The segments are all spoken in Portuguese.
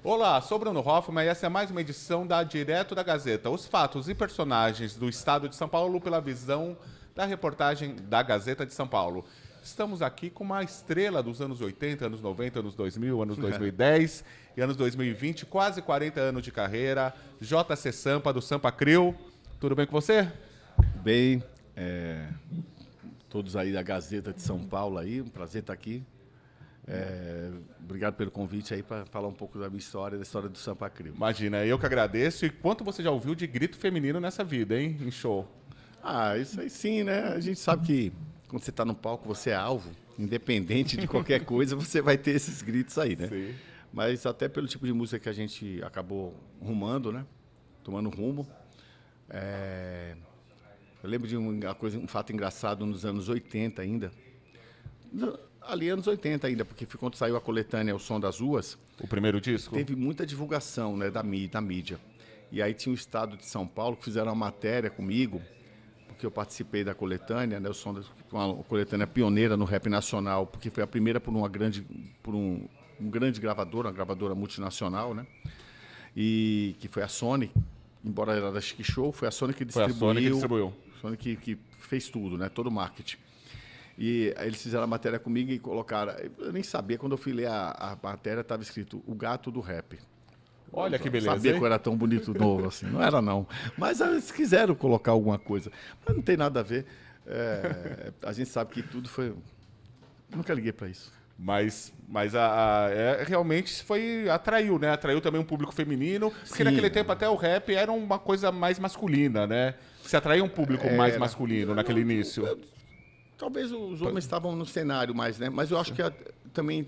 Olá, sou Bruno Hoffman e essa é mais uma edição da Direto da Gazeta. Os fatos e personagens do estado de São Paulo pela visão da reportagem da Gazeta de São Paulo. Estamos aqui com uma estrela dos anos 80, anos 90, anos 2000, anos 2010 e anos 2020, quase 40 anos de carreira. JC Sampa, do Sampa Crio. Tudo bem com você? Bem, todos aí da Gazeta de São Paulo aí, um prazer estar aqui. Obrigado pelo convite aí para falar um pouco da minha história, da história do Sampa Crio. Imagina, eu que agradeço. E quanto você já ouviu de grito feminino nessa vida, hein? Em show. Isso aí sim, né? A gente sabe que quando você está no palco, você é alvo, independente de qualquer coisa, você vai ter esses gritos aí, né? Sim. Mas até pelo tipo de música que a gente acabou rumando, né? Tomando rumo. Eu lembro de um fato engraçado nos anos 80 ainda. Ali anos 80 ainda, porque foi quando saiu a coletânea O Som das Ruas. O primeiro disco? Teve muita divulgação, né, da mídia. E aí tinha o estado de São Paulo que fizeram uma matéria comigo, porque eu participei da coletânea, né, uma coletânea pioneira no rap nacional, porque foi a primeira por um grande gravador, uma gravadora multinacional, né? E que foi a Sony, embora era da Chic Show, foi a Sony que distribuiu. Foi a Sony que distribuiu. Sony que fez tudo, né, todo o marketing. E aí eles fizeram a matéria comigo e colocaram... Eu nem sabia, quando eu fui ler a matéria, estava escrito O Gato do Rap. Olha que beleza, Sabia hein? que eu era tão bonito novo assim. Não era, não. Mas eles quiseram colocar alguma coisa. Mas não tem nada a ver. A gente sabe que tudo foi... Nunca liguei para isso. Mas realmente atraiu, né? Atraiu também um público feminino, porque Sim. naquele tempo até o rap era uma coisa mais masculina, né? Se atraía um público mais masculino naquele início. Talvez os homens estavam no cenário mais, né? Mas eu acho que também,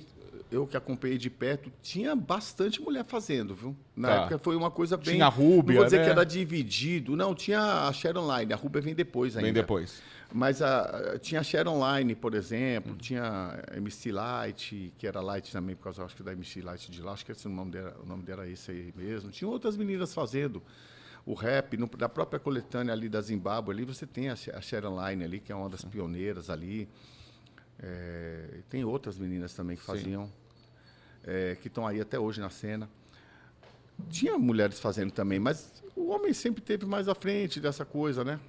eu que acompanhei de perto, tinha bastante mulher fazendo, viu? Na época foi uma coisa bem... Tinha a Rúbia, não vou dizer né? que era dividido. Não, tinha a Sharon Line. A Rúbia vem depois ainda. Vem depois. Mas tinha a Sharon Line, por exemplo. Tinha a MC Light, que era Light também, por causa, acho que da MC Light de lá. Acho que o nome dela era esse aí mesmo. Tinha outras meninas fazendo o rap, da própria coletânea ali da Zimbábue, ali você tem a Sharon Line ali, que é uma das pioneiras ali. Tem outras meninas também que faziam, que estão aí até hoje na cena. Tinha mulheres fazendo também, mas o homem sempre teve mais à frente dessa coisa, né?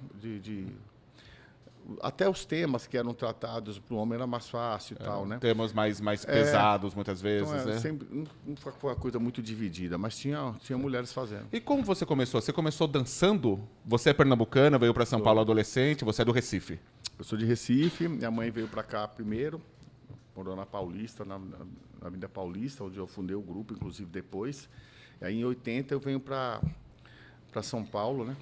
Até os temas que eram tratados para o homem era mais fácil e tal, né? Temas mais pesados, muitas vezes, Então, né? sempre, não foi uma coisa muito dividida, mas tinha mulheres fazendo. E como você começou? Você começou dançando? Você é pernambucana, veio para São Paulo adolescente, você é do Recife. Eu sou de Recife, minha mãe veio para cá primeiro, morou na Paulista, na Avenida Paulista, onde eu fundei o grupo, inclusive depois. E aí em 80 eu venho para São Paulo, né?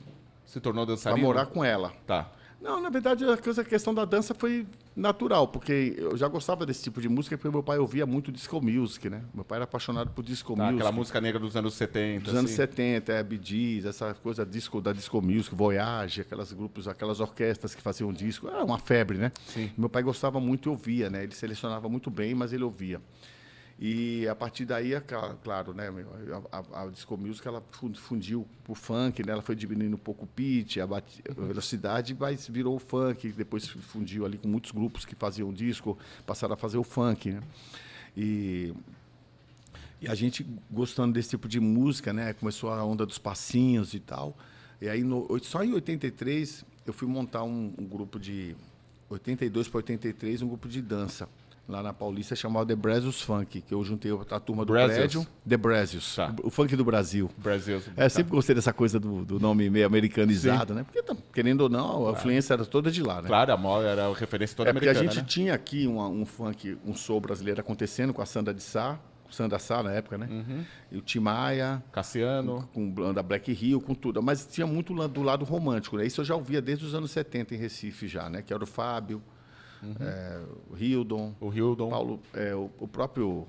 Se tornou Para dançarino? morar com ela. Tá. Não, na verdade, a questão da dança foi natural, porque eu já gostava desse tipo de música, porque meu pai ouvia muito disco music, né? Meu pai era apaixonado por disco music. Aquela música negra dos anos 70. Dos anos 70, Bee Gees, essa coisa da disco music, Voyage, aquelas orquestras que faziam disco, era uma febre, né? Sim. Meu pai gostava muito e ouvia, né? Ele selecionava muito bem, mas ele ouvia. E a partir daí, claro, né, a disco music ela fundiu pro funk, né? Ela foi diminuindo um pouco o pitch, a velocidade, mas virou o funk, depois fundiu ali com muitos grupos que faziam disco, passaram a fazer o funk, né? E a gente gostando desse tipo de música, né? Começou a onda dos passinhos e tal. E aí só em 83 eu fui montar um grupo de 82 para 83, um grupo de dança. Lá na Paulista, chamado The Brazios Funk, que eu juntei a turma do prédio. The Brazios, Tá. o funk do Brasil. Brasil. Sempre gostei dessa coisa do nome meio americanizado, né? Porque, querendo ou não, a influência era toda de lá, né? Claro, a maior era a referência toda Porque americana, a gente né? tinha aqui um funk, um soul brasileiro acontecendo com a Sandra de Sá, Sandra Sá na época, né? E o Tim Maia, Cassiano. com banda Black Hill, com tudo. Mas tinha muito do lado romântico, né? Isso eu já ouvia desde os anos 70 em Recife já, né? Que era o Fábio, o Hildon, O Hildon. Paulo, o próprio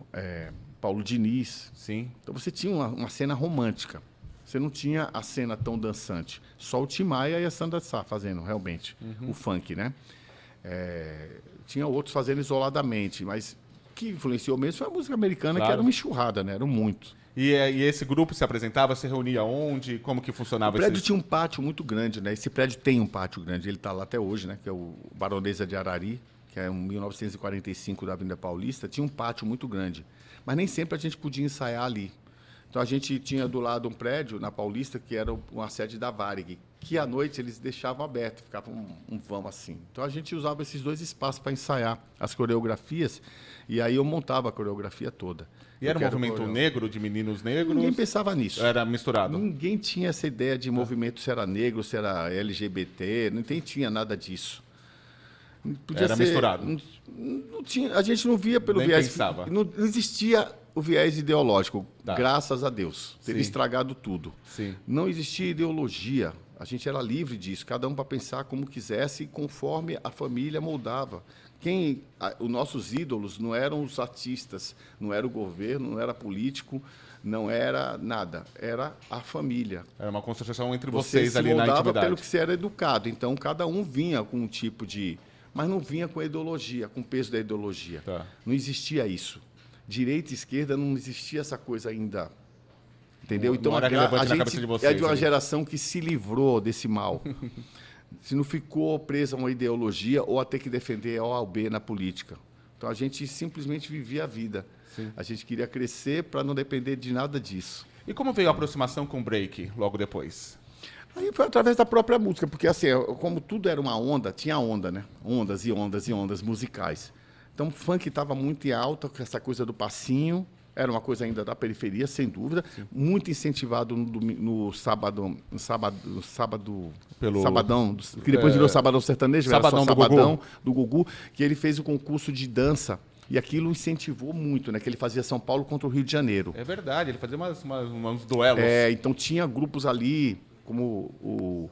Paulo Diniz. Sim. Então você tinha uma cena romântica. Você não tinha a cena tão dançante. Só o Tim Maia e a Sandra Sá fazendo, realmente, o funk, né? Tinha outros fazendo isoladamente, mas o que influenciou mesmo foi a música americana, Claro. que era uma enxurrada, né? Eram muito. E esse grupo se apresentava, se reunia onde? Como que funcionava O prédio esse... tinha um pátio muito grande, né? Esse prédio tem um pátio grande, ele está lá até hoje, né? Que é o Baronesa de Arari, que é um 1945 da Avenida Paulista. Tinha um pátio muito grande, mas nem sempre a gente podia ensaiar ali. Então a gente tinha do lado um prédio na Paulista que era uma sede da Varig, que à noite eles deixavam aberto, ficava um vão assim. Então a gente usava esses dois espaços para ensaiar as coreografias e aí eu montava a coreografia toda. E era um movimento negro, de meninos negros? Ninguém pensava nisso. Era misturado? Ninguém tinha essa ideia de movimento se era negro, se era LGBT, ninguém tinha nada disso. Podia era ser, misturado? Não tinha, a gente não via pelo Nem viés. pensava. Não existia o viés ideológico, Tá. graças a Deus. Teria Sim. estragado tudo. Sim. Não existia ideologia. A gente era livre disso, cada um para pensar como quisesse, conforme a família moldava. Os nossos ídolos não eram os artistas, não era o governo, não era político, não era nada. Era a família. Era uma construção entre Você vocês se ali na moldava intimidade. pelo que você era educado. Então, cada um vinha com um tipo de... Mas não vinha com a ideologia, com o peso da ideologia. Tá. Não existia isso. Direita e esquerda não existia essa coisa ainda. Entendeu? Não Então, era relevante na gente cabeça de é vocês de uma ali. geração que se livrou desse mal. Se não ficou presa a uma ideologia ou a ter que defender A ou B na política. Então, a gente simplesmente vivia a vida. Sim. A gente queria crescer para não depender de nada disso. E como veio a aproximação com o break logo depois? Aí foi através da própria música, porque assim, como tudo era uma onda, tinha onda, né? Ondas e ondas e ondas musicais. Então o funk estava muito em alta, com essa coisa do passinho, era uma coisa ainda da periferia, sem dúvida, muito incentivado no sábado, Pelo- sabadão, que depois virou Sabadão Sertanejo, Sabadão era só do Sabadão do Gugu, que ele fez o concurso de dança. E aquilo incentivou muito, né? Que ele fazia São Paulo contra o Rio de Janeiro. É verdade, ele fazia uns duelos. Então tinha grupos ali, como o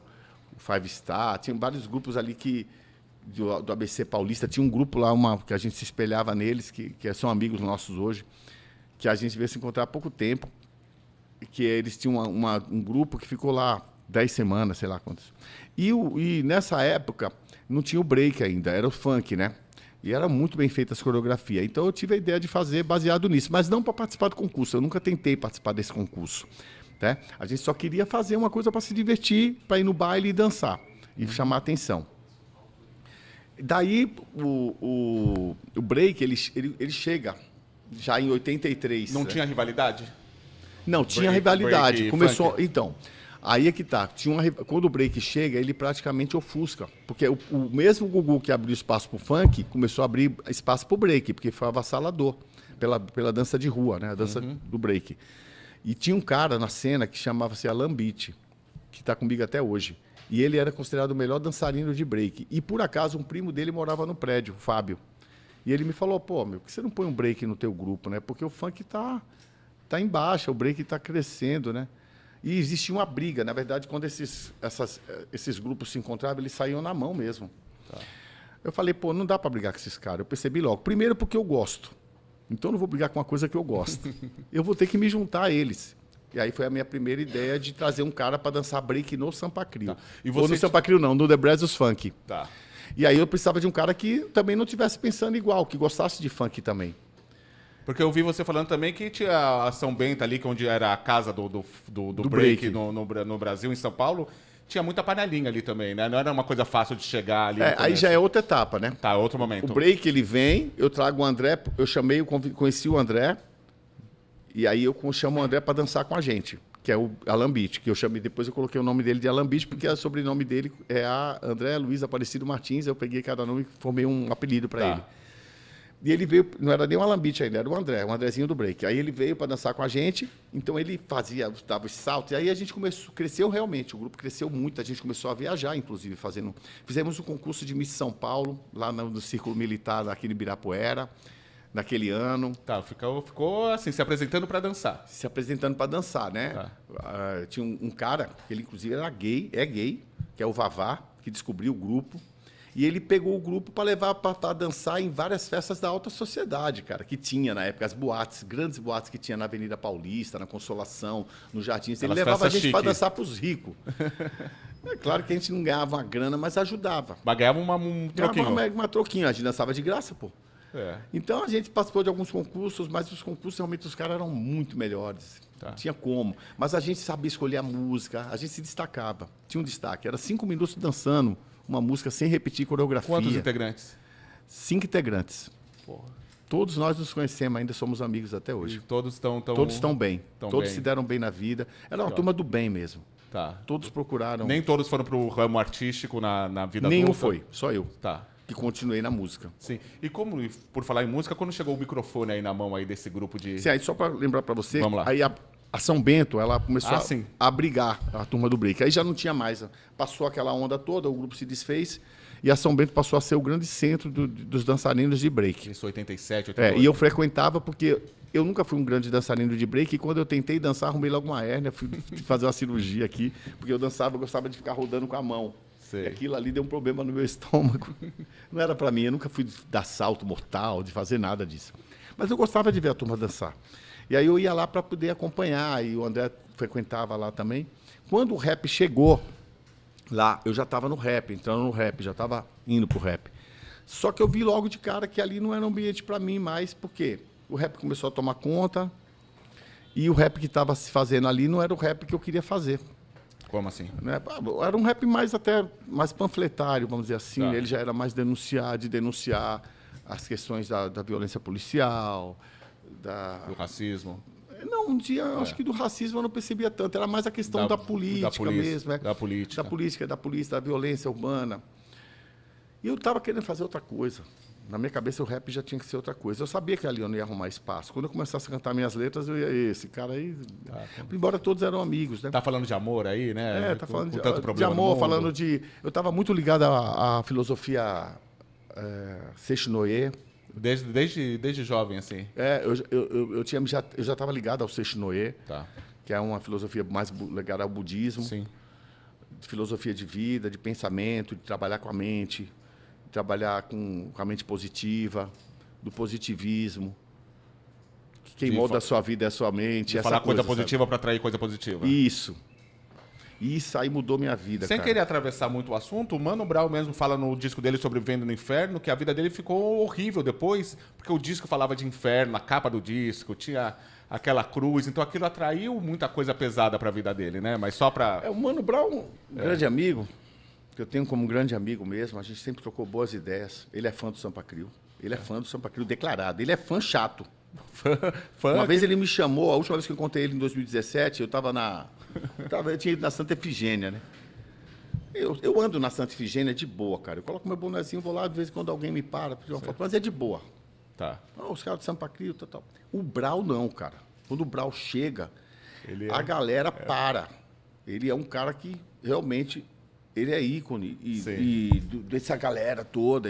Five Star, tinha vários grupos ali do ABC Paulista, tinha um grupo lá, que a gente se espelhava neles, que são amigos nossos hoje, que a gente veio se encontrar há pouco tempo, que eles tinham um grupo que ficou lá 10 semanas, sei lá quantas. E nessa época não tinha o break ainda, era o funk, né? E era muito bem feita as coreografias. Então eu tive a ideia de fazer baseado nisso, mas não para participar do concurso. Eu nunca tentei participar desse concurso. Né? A gente só queria fazer uma coisa para se divertir, para ir no baile e dançar e chamar atenção. Daí o break ele chega já em 83. Não tinha rivalidade? Não, tinha Break- rivalidade. break Começou. funk? Então, aí é que tá. Quando o break chega, ele praticamente ofusca. Porque o mesmo Gugu que abriu espaço pro funk começou a abrir espaço pro break, porque foi avassalador pela dança de rua, né? A dança do break. E tinha um cara na cena que chamava-se Alan Beach, que está comigo até hoje. E ele era considerado o melhor dançarino de break. E, por acaso, um primo dele morava no prédio, o Fábio. E ele me falou, pô, por que você não põe um break no teu grupo, né? Porque o funk tá em baixa, o break está crescendo, né? E existia uma briga. Na verdade, quando esses grupos se encontravam, eles saíam na mão mesmo. Tá. Eu falei, pô, não dá para brigar com esses caras. Eu percebi logo. Primeiro porque eu gosto. Então, eu não vou brigar com uma coisa que eu gosto. Eu vou ter que me juntar a eles. E aí foi a minha primeira ideia de trazer um cara para dançar break no Sampa Crio. Tá. E Ou você- no Sampa Crio não, no The Brazos Funk. Tá. E aí eu precisava de um cara que também não estivesse pensando igual, que gostasse de funk também. Porque eu vi você falando também que tinha a São Bento ali, que onde era a casa do break. break no Brasil, em São Paulo. Tinha muita panelinha ali também, né? Não era uma coisa fácil de chegar ali. no Aí começo. já é outra etapa, né? Tá, outro momento. O break, ele vem, eu trago o André, eu chamei, conheci o André, e aí eu chamo o André para dançar com a gente, que é o Alan Beach, que eu chamei, depois eu coloquei o nome dele de Alan Beach, porque o sobrenome dele é André Luiz Aparecido Martins, eu peguei cada nome e formei um apelido para Tá. ele. E ele veio, não era nem o Alan Beach ainda, era o Andrezinho do break. Aí ele veio para dançar com a gente, então ele dava os saltos, e aí a gente cresceu realmente, o grupo cresceu muito, a gente começou a viajar, inclusive, fizemos um concurso de Miss São Paulo, lá no Círculo Militar, aqui no Ibirapuera, naquele ano, Tá, ficou assim, se apresentando pra dançar. se apresentando para dançar, né? Tá. Tinha um cara, que ele inclusive era gay, que é o Vavá, que descobriu o grupo. E ele pegou o grupo para levar para dançar em várias festas da alta sociedade, cara, que tinha na época, as boates, grandes boates que tinha na Avenida Paulista, na Consolação, no Jardins. Ele Aquelas levava a festas gente para chique. dançar para os ricos. É claro que a gente não ganhava uma grana, mas ajudava. Mas ganhava um troquinho. Uma troquinho, a gente dançava de graça, pô. É. Então a gente participou de alguns concursos, mas os concursos realmente os caras eram muito melhores. Tá. Tinha como. Mas a gente sabia escolher a música, a gente se destacava. Tinha um destaque. Era 5 minutos dançando uma música sem repetir coreografia. Quantos integrantes? 5 integrantes. Porra. Todos nós nos conhecemos, ainda somos amigos até E hoje. todos estão Todos estão bem. tão Todos bem. se deram bem na vida. Era uma turma do bem mesmo. Tá. Todos procuraram. Nem todos foram pro ramo artístico na vida Nenhum adulta? foi, só eu, Tá. que continuei na música. Sim. E como, por falar em música, quando chegou o microfone aí na mão aí desse grupo de... Sim, aí só para lembrar para você, Vamos lá. aí a São Bento, ela começou sim. a brigar, a turma do break. Aí já não tinha mais. Passou aquela onda toda, o grupo se desfez e a São Bento passou a ser o grande centro dos dançarinos de break. Isso, 87, 88. E eu frequentava porque eu nunca fui um grande dançarino de break e quando eu tentei dançar, arrumei logo uma hérnia, fui fazer uma cirurgia aqui, porque eu dançava, eu gostava de ficar rodando com a mão. Sei. E aquilo ali deu um problema no meu estômago. Não era para mim, eu nunca fui dar salto mortal, de fazer nada disso. Mas eu gostava de ver a turma dançar. E aí eu ia lá para poder acompanhar, e o André frequentava lá também. Quando o rap chegou lá, eu já estava no rap, entrando no rap, já estava indo pro rap. Só que eu vi logo de cara que ali não era um ambiente para mim mais, porque o rap começou a tomar conta e o rap que estava se fazendo ali não era o rap que eu queria fazer. Como assim? Né? Era um rap mais panfletário, vamos dizer assim. Tá. Ele já era mais de denunciar as questões da violência policial, Do racismo? Não, um dia, acho que do racismo eu não percebia tanto. Era mais a questão da política mesmo. Da política. Da política, da polícia, da violência urbana. E eu estava querendo fazer outra coisa. Na minha cabeça, o rap já tinha que ser outra coisa. Eu sabia que ali eu não ia arrumar espaço. Quando eu começasse a cantar minhas letras, eu ia, esse cara aí... Embora todos eram amigos, né? Tá falando de amor aí, né? Tá falando com tanto de problema no amor, mundo. falando de... Eu estava muito ligado à filosofia Seixinoye. Desde jovem, assim. Eu já estava ligado ao Seixinoye, Tá. que é uma filosofia mais ligada ao budismo. Sim. De filosofia de vida, de pensamento, de trabalhar com a mente, de trabalhar com a mente positiva, do positivismo. Que quem molda a sua vida é a sua mente. De essa falar coisa sabe? positiva para atrair coisa positiva. Isso. E isso aí mudou minha vida, Sem cara. querer atravessar muito o assunto, o Mano Brown mesmo fala no disco dele sobre Vivendo no Inferno que a vida dele ficou horrível depois, porque o disco falava de inferno, a capa do disco, tinha aquela cruz, então aquilo atraiu muita coisa pesada para a vida dele, né? Mas só para... O Mano Brown, um grande amigo, que eu tenho como um grande amigo mesmo, a gente sempre trocou boas ideias. Ele é fã do Sampa Crio. Ele é fã do Sampa Crio declarado. Ele é fã chato. Uma vez ele me chamou, a última vez que eu encontrei ele em 2017, eu tinha ido na Santa Efigênia, né? Eu ando na Santa Efigênia de boa, cara. Eu coloco meu bonezinho, vou lá, de vez em quando alguém me para, pedir uma foto, mas é de boa. Tá. Os caras do Sampa Crio, tal. O Brau não, cara. Quando o Brau chega, Ele a galera para. Ele é um cara que realmente, ele é ícone dessa galera toda.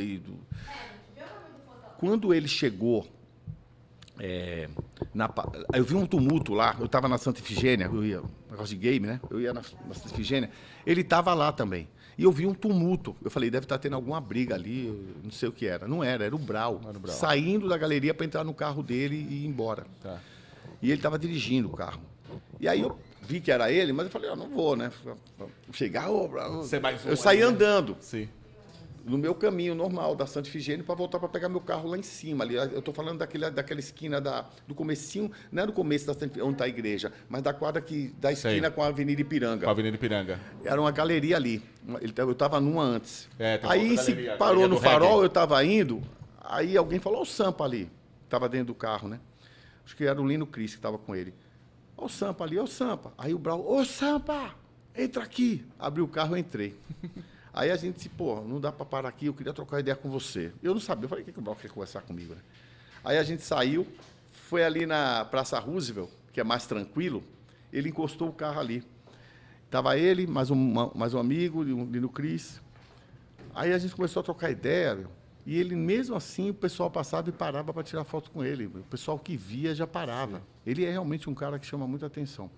Quando ele chegou, eu vi um tumulto lá, eu estava na Santa Efigênia, eu ia, negócio de game, né? Eu ia na Santa Efigênia, ele estava lá também. E eu vi um tumulto. Eu falei, deve estar tendo alguma briga ali, eu não sei o que era. Não era, era o Brau, saindo da galeria para entrar no carro dele e ir embora. Tá. E ele estava dirigindo o carro. E aí eu vi que era ele, mas eu falei, não vou, né? Chegar, eu saí andando. Sim. No meu caminho normal da Santa Efigênia para voltar para pegar meu carro lá em cima. Ali, eu estou falando daquela esquina do comecinho, não é do começo da Santa Efigênia, onde está a igreja, mas da quadra da esquina com a Avenida Ipiranga. Com a Avenida Ipiranga. Era uma galeria ali. Eu estava numa antes. Aí se galeria, parou no farol, reggae. eu estava indo, aí alguém falou, o Sampa ali. Estava dentro do carro, né? Acho que era o Lino Cris que estava com ele. Ó o Sampa ali, ó o Sampa. Aí o Brau, ô Sampa, entra aqui. Abriu o carro, eu entrei. Aí a gente disse, não dá para parar aqui, eu queria trocar ideia com você. Eu não sabia, eu falei, o que o Brau quer conversar comigo, né? Aí a gente saiu, foi ali na Praça Roosevelt, que é mais tranquilo, ele encostou o carro ali. Tava ele, mais um amigo, o Lino Cris. Aí a gente começou a trocar ideia, e ele, mesmo assim, o pessoal passava e parava para tirar foto com ele. O pessoal que via já parava. Sim. Ele é realmente um cara que chama muita atenção.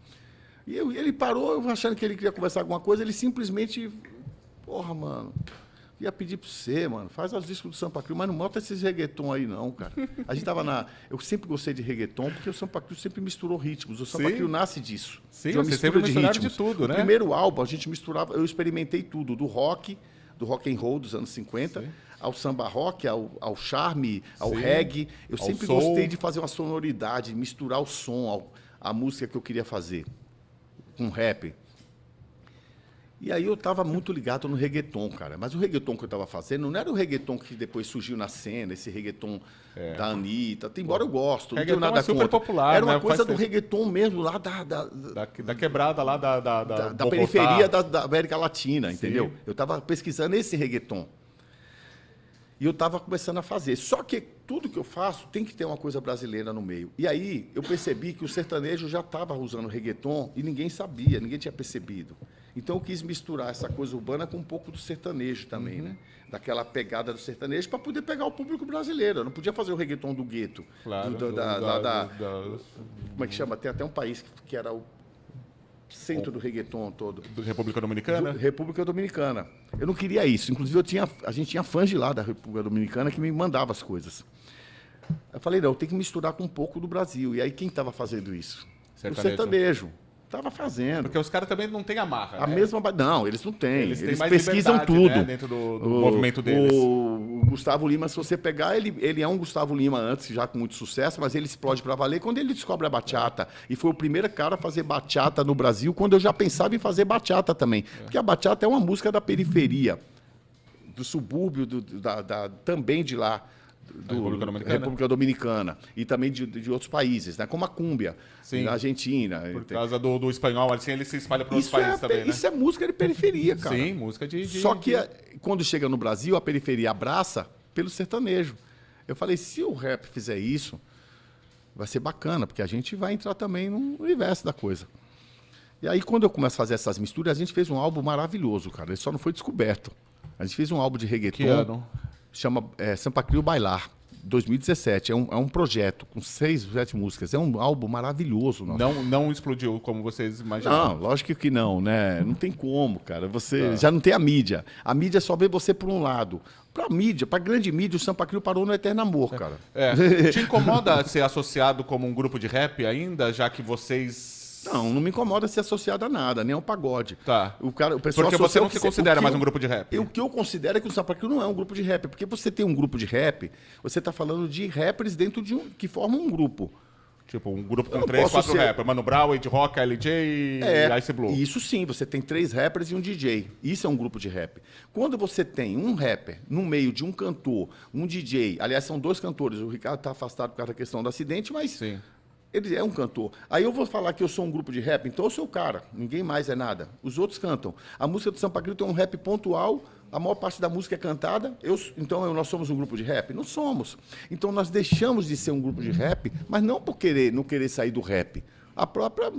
E ele parou, eu achando que ele queria conversar alguma coisa, ele simplesmente... Porra, mano, ia pedir pra você, mano, faz os discos do Sampa Crio, mas não bota esses reggaeton aí, não, cara. A gente tava eu sempre gostei de reggaeton, porque o Sampa Crio sempre misturou ritmos. O Sampa Crio nasce disso. Sim, você sempre misturaram de tudo, né? No primeiro álbum, a gente misturava, eu experimentei tudo, do rock and roll dos anos 50, sim, ao samba rock, ao charme, ao sim, reggae. Eu sempre gostei de fazer uma sonoridade, misturar o som, a música que eu queria fazer, com rap. E aí eu estava muito ligado no reggaeton, cara. Mas o reggaeton que eu estava fazendo não era o reggaeton que depois surgiu na cena, esse reggaeton da Anitta. Embora eu gosto, não tenho nada super contra. popular, era uma né? coisa do reggaeton mesmo, lá da quebrada lá da periferia da América Latina, entendeu? Eu estava pesquisando esse reggaeton. E eu estava começando a fazer. Só que tudo que eu faço tem que ter uma coisa brasileira no meio. E aí eu percebi que o sertanejo já estava usando reggaeton e ninguém sabia, ninguém tinha percebido. Então eu quis misturar essa coisa urbana com um pouco do sertanejo também, né? Daquela pegada do sertanejo para poder pegar o público brasileiro. Eu não podia fazer o reggaeton do gueto. Claro. Como é que chama? Tem até um país que era o centro do reggaeton todo. República Dominicana? República Dominicana. Eu não queria isso. Inclusive, a gente tinha fãs de lá da República Dominicana que me mandavam as coisas. Eu falei, não, eu tenho que misturar com um pouco do Brasil. E aí, quem estava fazendo isso? O sertanejo. Estava fazendo. Porque os caras também não têm amarra, a né? mesma... Não, eles não têm. Eles mais pesquisam tudo. Né, dentro do movimento deles. O Gustavo Lima, se você pegar, ele é um Gustavo Lima antes, já com muito sucesso, mas ele explode para valer quando ele descobre a bachata. E foi o primeiro cara a fazer bachata no Brasil, quando eu já pensava em fazer bachata também. Porque a bachata é uma música da periferia, do subúrbio, também de lá. República Dominicana e também de outros países, né? Como a cúmbia, na Argentina. Por causa do espanhol, assim, ele se espalha para outros países também, né? Isso é música de periferia, cara. Sim, música Só que quando chega no Brasil, a periferia abraça pelo sertanejo. Eu falei, se o rap fizer isso, vai ser bacana, porque a gente vai entrar também no universo da coisa. E aí, quando eu começo a fazer essas misturas, a gente fez um álbum maravilhoso, cara. Ele só não foi descoberto. A gente fez um álbum de reggaeton. Que ano? Chama Sampa Crio Bailar, 2017. É um projeto com 6, 7 músicas. É um álbum maravilhoso. Não explodiu como vocês imaginaram? Não, lógico que não, né? Não tem como, cara. Você já não tem a mídia. A mídia só vê você por um lado. Pra mídia, pra grande mídia, o Sampa Crio parou no Eterno Amor, cara. Te incomoda ser associado como um grupo de rap ainda, já que vocês... Não me incomoda ser associado a nada, nem ao pagode. Tá. O pessoal porque você não se considera mais um grupo de rap. O que eu considero é que o Sampa Crio não é um grupo de rap. Porque você tem um grupo de rap, você está falando de rappers dentro de que formam um grupo. Tipo, um grupo com 3, 4 rappers. Mano Brown, Ed Rock, LJ e Ice Blue. Isso sim, você tem 3 rappers e um DJ. Isso é um grupo de rap. Quando você tem um rapper no meio de um cantor, um DJ... Aliás, são 2 cantores. O Ricardo está afastado por causa da questão do acidente, mas... Sim. Ele é um cantor. Aí eu vou falar que eu sou um grupo de rap, então eu sou o cara. Ninguém mais é nada. Os outros cantam. A música do Sampa Crio tem um rap pontual, a maior parte da música é cantada. Então nós somos um grupo de rap? Não somos. Então nós deixamos de ser um grupo de rap, mas não por não querer sair do rap. A própria...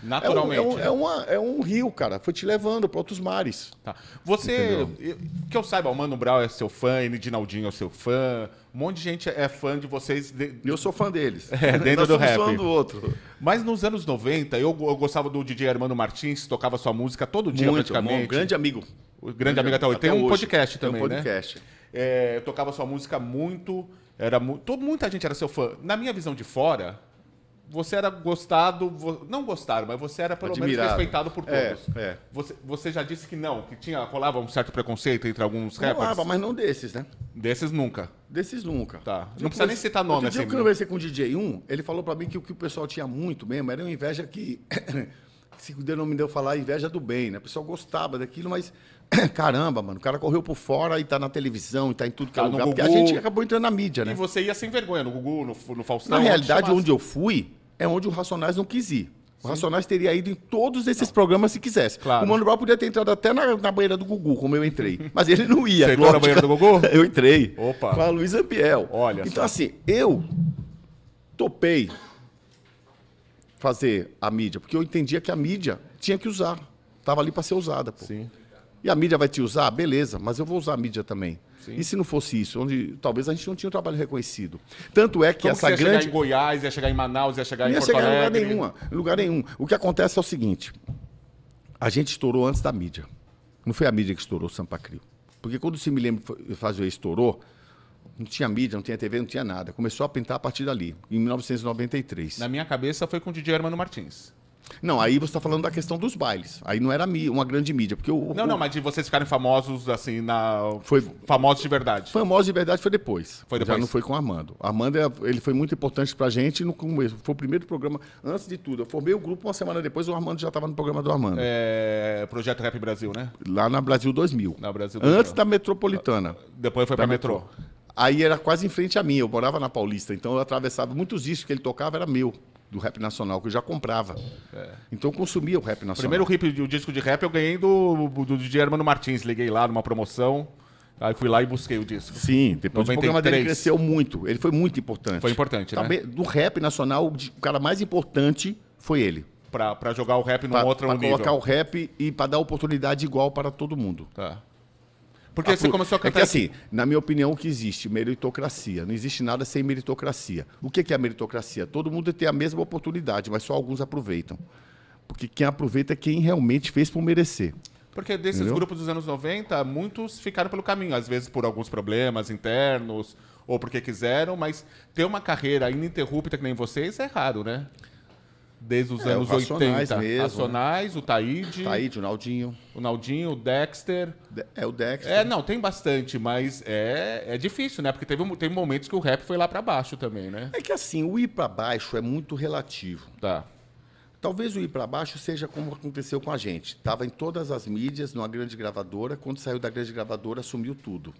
Naturalmente. É um rio, cara. Foi te levando para outros mares. Tá. Você, que eu saiba, o Mano Brown é seu fã, Edinaldinho é seu fã, um monte de gente é fã de vocês. Eu sou fã deles. Dentro do rap. Nós somos fã do outro. Mas nos anos 90, eu gostava do DJ Armando Martins, tocava sua música todo dia praticamente. Um grande amigo. O grande amigo até hoje. Tem um podcast também, né? Tem um podcast. Eu tocava sua música muito, muita gente era seu fã. Na minha visão de fora... Você era gostado, não gostaram, mas você era pelo menos respeitado por todos. Você já disse que não, que rolava um certo preconceito entre alguns rappers? Rolava, mas não desses, né? Desses nunca? Desses nunca. Tá. Não precisa nem citar nome assim. Eu conversei com o DJ1, ele falou pra mim que o que o pessoal tinha muito mesmo era uma inveja que... se denominou falar inveja do bem, né? O pessoal gostava daquilo, mas... Caramba, mano, o cara correu por fora e tá na televisão e tá em tudo que é lugar. Porque a gente acabou entrando na mídia, né? E você ia sem vergonha no Gugu, no Faustão. Na realidade, onde eu fui, é onde o Racionais não quis ir. O Racionais teria ido em todos esses programas se quisesse. Claro. O Mano Brown podia ter entrado até na banheira do Gugu, como eu entrei. Mas ele não ia. Você entrou na banheira do Gugu? Eu entrei. Opa. Com a Luísa Ambiel. Olha então, assim, eu topei fazer a mídia, porque eu entendia que a mídia tinha que usar. Estava ali para ser usada, pô. Sim. E a mídia vai te usar? Beleza, mas eu vou usar a mídia também. Sim. E se não fosse isso, onde talvez a gente não tinha um trabalho reconhecido. Tanto é que Como essa você ia grande... chegar em Goiás, ia chegar em Manaus, ia chegar em Porto Alegre. Não ia chegar em lugar nenhum. O que acontece é o seguinte, a gente estourou antes da mídia. Não foi a mídia que estourou o Sampa Crio. Porque quando o Se Me Lembra Fazer estourou, não tinha mídia, não tinha TV, não tinha nada. Começou a pintar a partir dali, em 1993. Na minha cabeça foi com o DJ Armando Martins. Não, aí você está falando da questão dos bailes. Aí não era uma grande mídia, porque Não, mas de vocês ficarem famosos, assim, Foi- famosos de verdade. famoso de verdade foi depois. Foi depois. Já não foi com o Armando. Armando, ele foi muito importante pra gente no começo. Foi o primeiro programa, antes de tudo. Eu formei o grupo uma semana depois, o Armando já estava no programa do Armando. Projeto Rap Brasil, né? Lá na Brasil 2000. Na Brasil Antes 2000. da Metropolitana. Depois foi pra metrô. Aí era quase em frente a mim, eu morava na Paulista, então eu atravessava, muitos discos que ele tocava era meu, do rap nacional, que eu já comprava. Então eu consumia o rap nacional. Primeiro o disco de rap eu ganhei do Germano Martins, liguei lá numa promoção, aí fui lá e busquei o disco. Sim, depois 93. o programa dele cresceu muito, ele foi muito importante. Foi importante, né? Também, do rap nacional, o cara mais importante foi ele. Pra jogar o rap num Para outro nível. colocar o rap e para dar oportunidade igual para todo mundo. Tá. Porque você começou a É cantar... que assim, na minha opinião, o que existe? Meritocracia. Não existe nada sem meritocracia. O que é a meritocracia? Todo mundo tem a mesma oportunidade, mas só alguns aproveitam. Porque quem aproveita é quem realmente fez por merecer. Porque desses Entendeu? grupos dos anos 90, muitos ficaram pelo caminho, às vezes por alguns problemas internos, ou porque quiseram, mas ter uma carreira ininterrupta que nem vocês é raro, né? Desde os anos o Racionais 80. mesmo, Racionais, o Taíde, Taíde, o Naldinho. o Naldinho, o Dexter. O Dexter. Não, tem bastante, mas é difícil, né? Porque tem momentos que o rap foi lá pra baixo também, né? É que assim, o ir para baixo é muito relativo. Tá. Talvez o ir para baixo seja como aconteceu com a gente. Estava em todas as mídias, numa grande gravadora. Quando saiu da grande gravadora, assumiu tudo.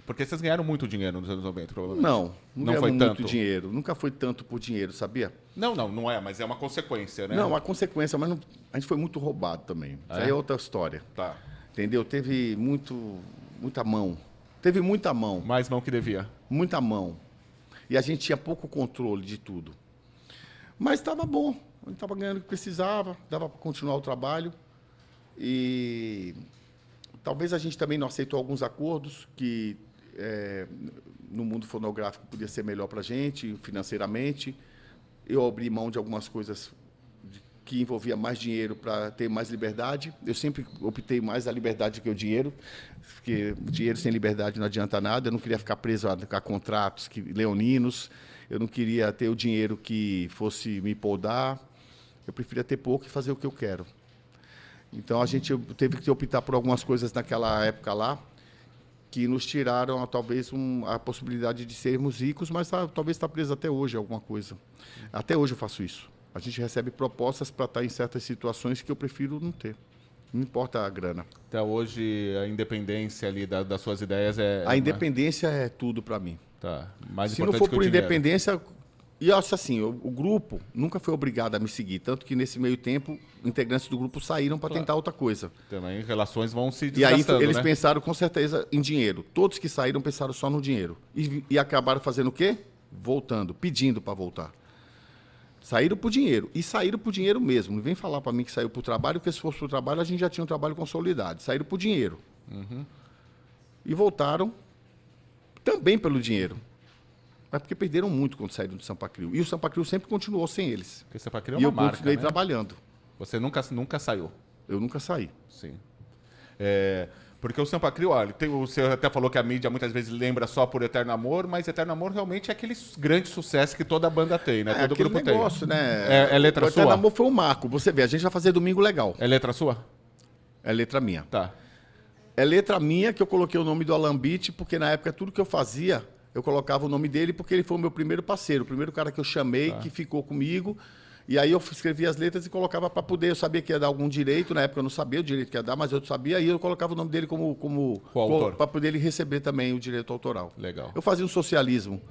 Porque vocês ganharam muito dinheiro nos anos 90, provavelmente. Não Não foi ganhamos tanto. muito dinheiro. Nunca foi tanto por dinheiro, sabia? Não é, mas é uma consequência, né? Não, a consequência, mas a gente foi muito roubado também. Isso aí é outra história. Tá. Entendeu? Teve muita mão. Teve muita mão. Mais mão que devia. Muita mão. E a gente tinha pouco controle de tudo. Mas estava bom. A gente estava ganhando o que precisava, dava para continuar o trabalho. E talvez a gente também não aceitou alguns acordos que no mundo fonográfico podia ser melhor para a gente, financeiramente. Eu abri mão de algumas coisas que envolvia mais dinheiro para ter mais liberdade. Eu sempre optei mais a liberdade que o dinheiro, porque dinheiro sem liberdade não adianta nada. Eu não queria ficar preso a contratos leoninos. Eu não queria ter o dinheiro que fosse me podar. Eu preferia ter pouco e fazer o que eu quero. Então, a gente teve que optar por algumas coisas naquela época lá, que nos tiraram, talvez, a possibilidade de sermos ricos, mas talvez está preso até hoje alguma coisa. Até hoje eu faço isso. A gente recebe propostas para estar em certas situações que eu prefiro não ter. Não importa a grana. Até hoje, a independência ali das suas ideias é... A independência é tudo para mim. Tá. Mais Se não importante for que o por dinheiro. independência... E eu acho assim, o grupo nunca foi obrigado a me seguir, tanto que nesse meio tempo, integrantes do grupo saíram para tentar outra coisa. Também relações vão se E aí desgastando, eles né? pensaram com certeza em dinheiro. Todos que saíram pensaram só no dinheiro. E acabaram fazendo o quê? Voltando, pedindo para voltar. Saíram por dinheiro. E saíram por dinheiro mesmo. Não vem falar para mim que saiu por trabalho, porque se fosse por trabalho, a gente já tinha um trabalho consolidado. Saíram por dinheiro. E voltaram também pelo dinheiro. Mas porque perderam muito quando saíram do Sampa Crio. E o Sampa Crio sempre continuou sem eles. Porque você é E uma eu marca, continuei né? trabalhando. Você nunca saiu. Eu nunca saí. Sim. Porque o Sampa Crio, olha, você até falou que a mídia muitas vezes lembra só por Eterno Amor, mas Eterno Amor realmente é aquele grande sucesso que toda banda tem, né? Todo aquele grupo negócio, tem. né? É letra o Eterno sua? Amor foi um marco. Você vê, a gente vai fazer Domingo Legal. É letra sua? É letra minha. Tá. É letra minha que eu coloquei o nome do Alan Beat, porque na época tudo que eu fazia, eu colocava o nome dele porque ele foi o meu primeiro parceiro, o primeiro cara que eu chamei, que ficou comigo. E aí eu escrevia as letras e colocava para poder. Eu sabia que ia dar algum direito, na época eu não sabia o direito que ia dar, mas eu sabia, e eu colocava o nome dele como Coautor. para poder ele receber também o direito autoral. Legal. Eu fazia um socialismo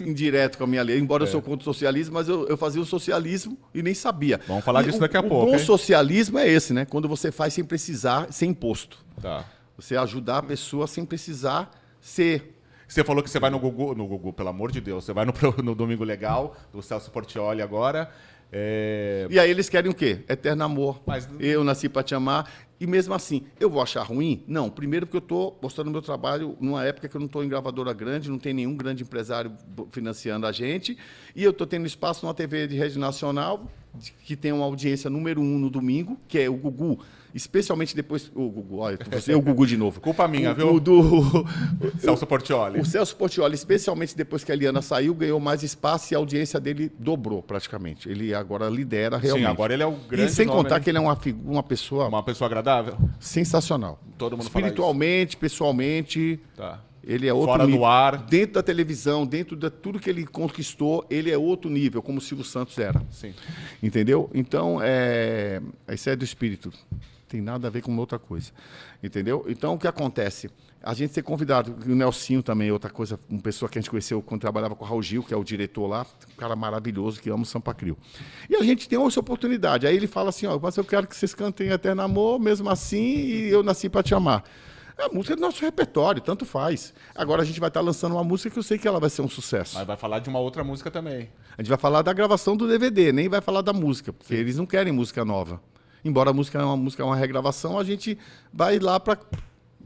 indireto com a minha lei, embora eu sou contra o socialismo, mas eu fazia um socialismo e nem sabia. Vamos falar disso daqui a pouco, O bom hein? socialismo é esse, né? Quando você faz sem precisar, sem imposto. Tá. Você ajudar a pessoa sem precisar ser. Você falou que você vai no Gugu, pelo amor de Deus, você vai no Domingo Legal, do Celso Portiolli agora. E aí eles querem o quê? Eterno amor. Mas- Eu nasci para te amar. E mesmo assim, eu vou achar ruim? Não. Primeiro porque eu estou mostrando meu trabalho numa época que eu não estou em gravadora grande, não tem nenhum grande empresário financiando a gente, e eu estou tendo espaço numa TV de rede nacional, que tem uma audiência número 1 no domingo, que é o Gugu. Especialmente depois... O Gugu, olha, você é o Gugu de novo. Culpa minha, viu? Celso Portiolli. O Celso Portiolli, especialmente depois que a Eliana saiu, ganhou mais espaço e a audiência dele dobrou praticamente. Ele agora lidera realmente. Sim, agora ele é o grande E sem nome, contar né? que ele é uma pessoa Uma pessoa agradável. sensacional. Todo mundo fala Espiritualmente, pessoalmente, Tá. ele é outro Fora nível. do ar. Dentro da televisão, dentro de tudo que ele conquistou, ele é outro nível, como o Silvio Santos era. Sim. Entendeu? Então, isso é do espírito. Tem nada a ver com outra coisa. Entendeu? Então, o que acontece? A gente ser convidado, o Nelsinho também, outra coisa, uma pessoa que a gente conheceu quando trabalhava com o Raul Gil, que é o diretor lá, um cara maravilhoso, que ama o Sampa Crio. E a gente tem essa oportunidade. Aí ele fala assim, ó, mas eu quero que vocês cantem Eterno Amor, mesmo assim, e eu nasci para te amar. É a música do nosso repertório, tanto faz. Agora a gente vai estar lançando uma música que eu sei que ela vai ser um sucesso. Mas vai falar de uma outra música também. A gente vai falar da gravação do DVD, nem vai falar da música, porque eles não querem música nova. Embora a música é uma regravação, a gente vai lá para...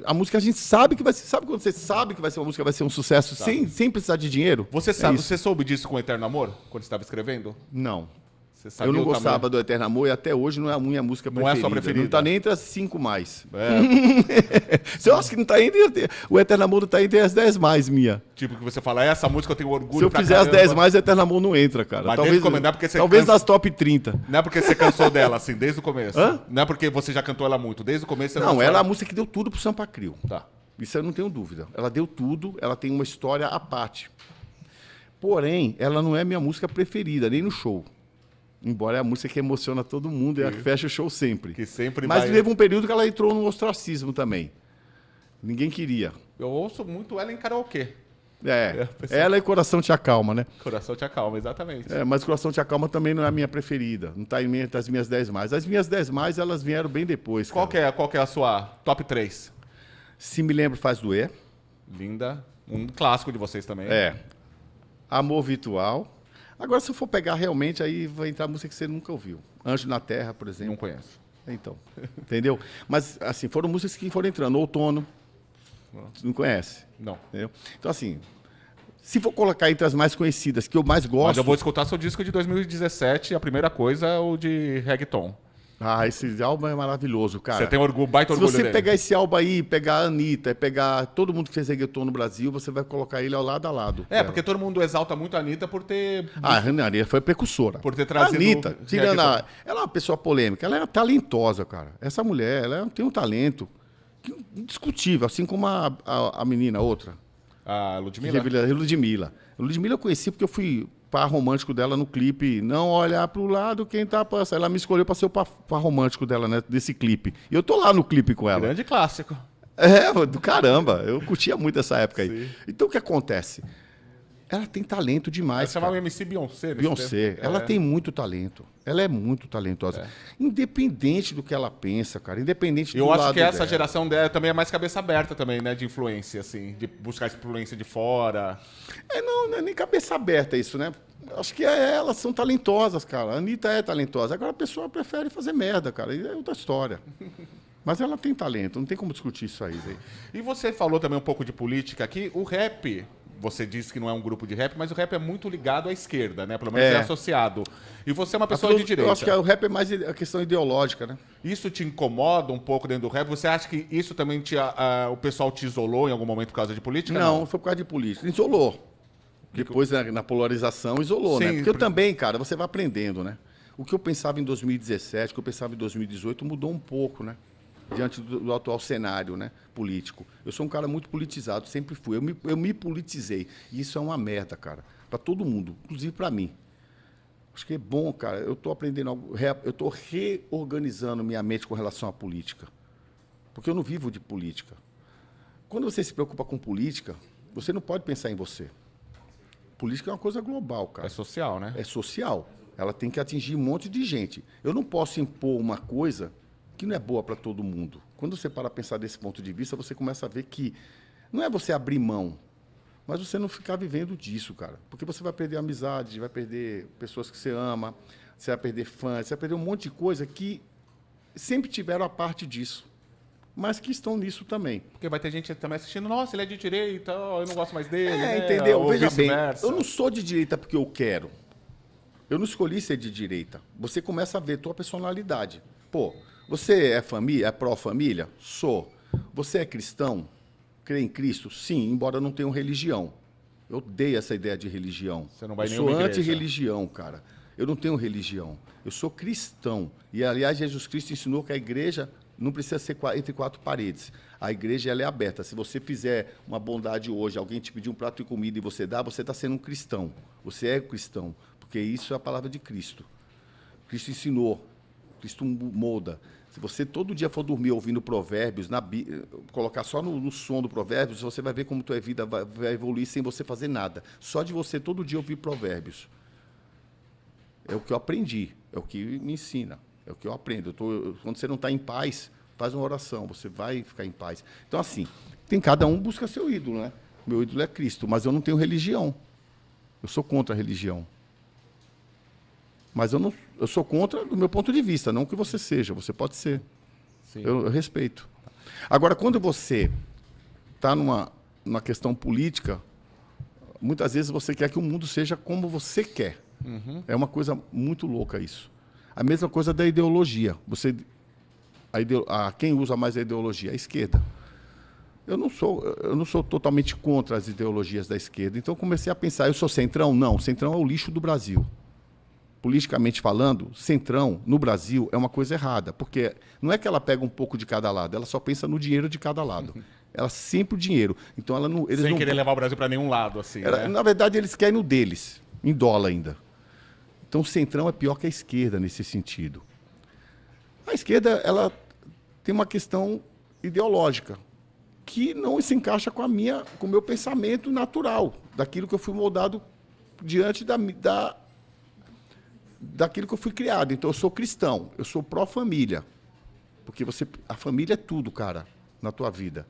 A música a gente sabe que vai ser... Sabe quando você sabe que vai ser uma música, vai ser um sucesso, sem precisar de dinheiro? Você sabe, você soube disso com Eterno Amor? Quando você estava escrevendo? Não. Você sabia Eu não o tamanho? gostava do Eterno Amor e até hoje não é a minha música Não é preferida. sua preferida? Não está nem entre as 5 mais. É, Se eu acho que não está entre... O Eterno Amor não está entre as 10 mais, minha. tipo que você fala, essa música eu tenho orgulho Se eu pra fizer as caramba. 10 mais, Eterno Amor não entra, cara. Mas Talvez, desde como- não é porque você talvez cansa- nas top 30. Não é porque você cansou dela, assim, desde o começo. Hã? Não é porque você já cantou ela muito. Desde o começo você Não, achou ela é a música que deu tudo pro Sampa Crio. Tá. Isso eu não tenho dúvida. Ela deu tudo, ela tem uma história à parte. Porém, ela não é minha música preferida, nem no show. Embora é a música que emociona todo mundo e a que fecha o show sempre. Que sempre Mas vai... teve um período que ela entrou no ostracismo também. Ninguém queria. Eu ouço muito ela em karaokê. Pessoal. Ela e Coração Te Acalma, né? Coração te acalma, exatamente. Mas Coração Te Acalma também não é a minha preferida. Não está entre as minhas 10 mais. As minhas 10 mais, elas vieram bem depois. Qual que é a sua top 3? Se Me Lembro Faz Doer. Linda. Um clássico de vocês também. Amor Virtual. Agora, se eu for pegar realmente, aí vai entrar música que você nunca ouviu. Anjo na Terra, por exemplo. Não conheço. Então, entendeu? Mas, assim, foram músicas que foram entrando. Outono. Você não conhece? Não. Entendeu? Então, assim, se for colocar entre as mais conhecidas, que eu mais Mas gosto... eu vou escutar seu disco de 2017, a primeira coisa é o de reggaeton. esse álbum é maravilhoso, cara. Você tem orgulho, baita Se orgulho você dele. pegar esse álbum aí, pegar a Anitta, pegar todo mundo que fez reggaeton no Brasil, você vai colocar ele ao lado a lado. É, porque todo mundo exalta muito a Anitta por ter... A Anitta foi precursora. Por ter A trazido... Anitta, tirando reggaeton. ela é uma pessoa polêmica, ela é talentosa, cara. Essa mulher, tem um talento indiscutível, assim como a menina, outra. A Ludmilla? Ludmilla. Ludmilla eu conheci porque eu fui par romântico dela no clipe Não Olhar Pro Lado Quem Tá Passando. Ela me escolheu para ser o par romântico dela, né, desse clipe. E eu tô lá no clipe com ela. Grande clássico. Do caramba. Eu curtia muito essa época aí. Sim. Então o que acontece? Ela tem talento demais. Você chamava cara. MC Beyoncé. nesse Beyoncé, tempo. ela tem muito talento. Ela é muito talentosa. Independente do que ela pensa, cara. Independente do Eu acho lado que essa dela. geração dela também é mais cabeça aberta também, né? De influência, assim. De buscar influência de fora. Não é nem cabeça aberta isso, né? Acho que elas são talentosas, cara. A Anitta é talentosa. Agora a pessoa prefere fazer merda, cara. E é outra história. Mas ela tem talento, não tem como discutir isso aí. Zé. E você falou também um pouco de política aqui. O rap, você disse que não é um grupo de rap, mas o rap é muito ligado à esquerda, né? Pelo menos é associado. E você é uma pessoa de direita. Eu acho que o rap é mais a questão ideológica, né? Isso te incomoda um pouco dentro do rap? Você acha que isso também o pessoal te isolou em algum momento por causa de política? Não, foi por causa de política. Isolou. Depois, na polarização, isolou, Sim, né? Porque eu também, cara, você vai aprendendo, né? O que eu pensava em 2017, o que eu pensava em 2018 mudou um pouco, né? Diante do atual cenário, né, político. Eu sou um cara muito politizado, sempre fui. Eu me politizei. E isso é uma merda, cara. Para todo mundo, inclusive para mim. Acho que é bom, cara. Eu estou aprendendo algo. Eu estou reorganizando minha mente com relação à política. Porque eu não vivo de política. Quando você se preocupa com política, você não pode pensar em você. Política é uma coisa global, cara. É social, né? É social. Ela tem que atingir um monte de gente. Eu não posso impor uma coisa que não é boa para todo mundo. Quando você para pensar desse ponto de vista, você começa a ver que não é você abrir mão, mas você não ficar vivendo disso, cara. Porque você vai perder amizade, vai perder pessoas que você ama, você vai perder fãs, você vai perder um monte de coisa que sempre tiveram a parte disso. Mas que estão nisso também. Porque vai ter gente também assistindo, nossa, ele é de direita, eu não gosto mais dele. Né? Entendeu? Ou Veja bem, vice-versa. eu não sou de direita porque eu quero. Eu não escolhi ser de direita. Você começa a ver tua personalidade. Pô, você é família, é pró-família? Sou. Você é cristão? Crê em Cristo? Sim, embora não tenha religião. Eu odeio essa ideia de religião. Você não vai em eu sou nenhuma igreja. anti-religião, cara. Eu não tenho religião. Eu sou cristão. E, aliás, Jesus Cristo ensinou que a igreja não precisa ser entre quatro paredes. A igreja ela é aberta. Se você fizer uma bondade hoje, alguém te pedir um prato de comida e você dá, você está sendo um cristão. Você é cristão. Porque isso é a palavra de Cristo. Cristo ensinou. Cristo molda. Se você todo dia for dormir ouvindo provérbios, colocar só no som do provérbios, você vai ver como tua vida vai evoluir sem você fazer nada. Só de você todo dia ouvir provérbios. É o que eu aprendi, é o que me ensina, é o que eu aprendo. Quando você não está em paz, faz uma oração, você vai ficar em paz. Então, assim, cada um busca seu ídolo, né? Meu ídolo é Cristo, mas eu não tenho religião. Eu sou contra a religião. Mas eu sou contra do meu ponto de vista, não que você seja, você pode ser. Sim. Eu respeito. Agora, quando você está numa questão política, muitas vezes você quer que o mundo seja como você quer. Uhum. É uma coisa muito louca isso. A mesma coisa da ideologia. Quem usa mais a ideologia? A esquerda. Eu não sou totalmente contra as ideologias da esquerda. Então, eu comecei a pensar, eu sou centrão? Não, centrão é o lixo do Brasil. Politicamente falando, centrão no Brasil é uma coisa errada, porque não é que ela pega um pouco de cada lado, ela só pensa no dinheiro de cada lado. Ela sempre o dinheiro. Então ela não. Sem querer levar o Brasil para nenhum lado, assim. Né? Na verdade, eles querem no deles, em dólar ainda. Então o centrão é pior que a esquerda nesse sentido. A esquerda ela tem uma questão ideológica que não se encaixa com o meu pensamento natural, daquilo que eu fui moldado diante daquilo que eu fui criado. Então, eu sou cristão, eu sou pró-família. Porque a família é tudo, cara, na tua vida.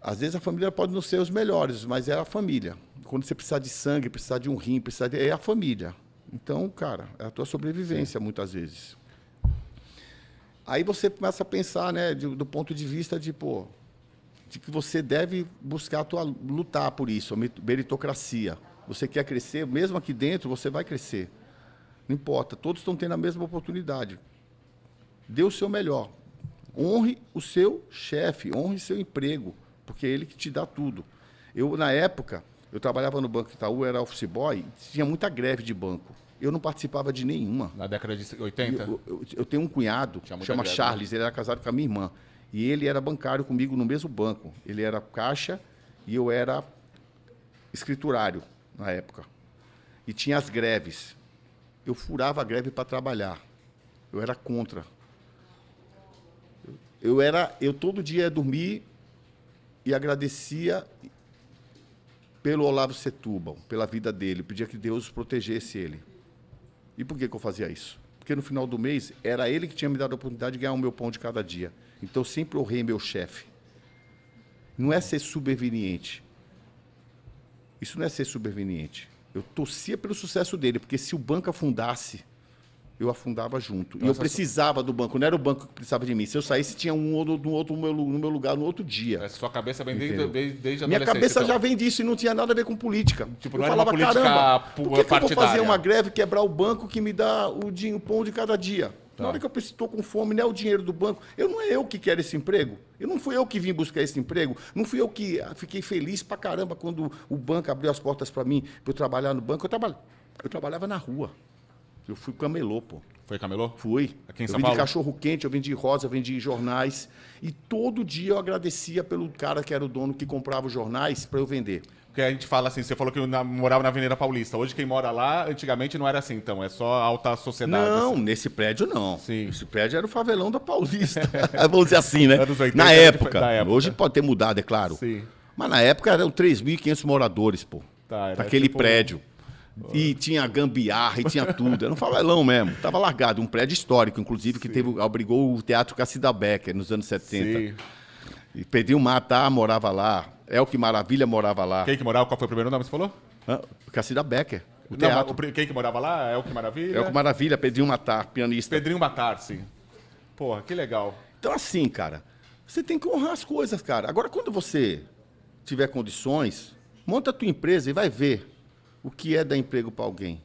Às vezes a família pode não ser os melhores, mas é a família. Quando você precisar de sangue, precisar de um rim, é a família. Então, cara, é a tua sobrevivência, sim, muitas vezes. Aí você começa a pensar, né, do ponto de vista de que você deve buscar lutar por isso, a meritocracia. Você quer crescer, mesmo aqui dentro, você vai crescer. Não importa, todos estão tendo a mesma oportunidade. Dê o seu melhor. Honre o seu chefe, honre seu emprego, porque é ele que te dá tudo. Na época, eu trabalhava no Banco Itaú, era office boy, tinha muita greve de banco. Eu não participava de nenhuma. Na década de 80? Eu tenho um cunhado, chama Charles, ele era casado com a minha irmã. E ele era bancário comigo no mesmo banco. Ele era caixa e eu era escriturário na época. E tinha as greves. Eu furava a greve para trabalhar. Eu era contra. Eu todo dia ia dormir e agradecia pelo Olavo Setúbal, pela vida dele, pedia que Deus protegesse ele. E por que eu fazia isso? Porque no final do mês era ele que tinha me dado a oportunidade de ganhar o meu pão de cada dia. Então eu sempre honrei meu chefe. Não é ser subserviente. Isso não é ser subserviente. Eu torcia pelo sucesso dele, porque se o banco afundasse, eu afundava junto. E eu precisava do banco, não era o banco que precisava de mim. Se eu saísse, tinha um outro no meu lugar no outro dia. A sua cabeça vem desde a adolescência. Minha cabeça já vem disso e não tinha nada a ver com política. Tipo, eu não falava, era uma política caramba, por que eu vou fazer partidária? uma greve, quebrar o banco que me dá o pão de cada dia? Tá. Na hora que eu estou com fome, não é o dinheiro do banco. Não é eu que quero esse emprego. Não fui eu que vim buscar esse emprego. Não fui eu que fiquei feliz pra caramba quando o banco abriu as portas para mim, para eu trabalhar no banco. Eu trabalhava na rua. Eu fui camelô, pô. Foi camelô? Fui. Aqui em eu São Paulo? vendi cachorro quente, eu vendi rosa, eu vendi jornais. E todo dia eu agradecia pelo cara que era o dono que comprava os jornais para eu vender. Porque a gente fala assim, você falou que morava na Avenida Paulista. Hoje quem mora lá, antigamente não era assim, então. É só alta sociedade. Não, assim. Nesse prédio não. Sim. Esse prédio era o favelão da Paulista. Vamos dizer assim, né? Anos 80, Na época. da época. Hoje pode ter mudado, é claro. Sim. Mas na época eram 3.500 moradores, pô. Tá, naquele tipo... prédio. E tinha gambiarra, e tinha tudo. Era um favelão mesmo. Tava largado. Um prédio histórico, inclusive, que abrigou o Teatro Cacida Becker nos anos 70. Sim. E Pedrinho Matar morava lá. Elke Maravilha morava lá. Quem que morava? Qual foi o primeiro nome que você falou? Cacida Becker. O Não, teatro. quem que morava lá? Elke Maravilha? Elke Maravilha, Pedrinho Matar, pianista. Pedrinho Matar, sim. Porra, que legal. Então, assim, cara, você tem que honrar as coisas, cara. Agora, quando você tiver condições, monta a tua empresa e vai ver o que é dar emprego para alguém.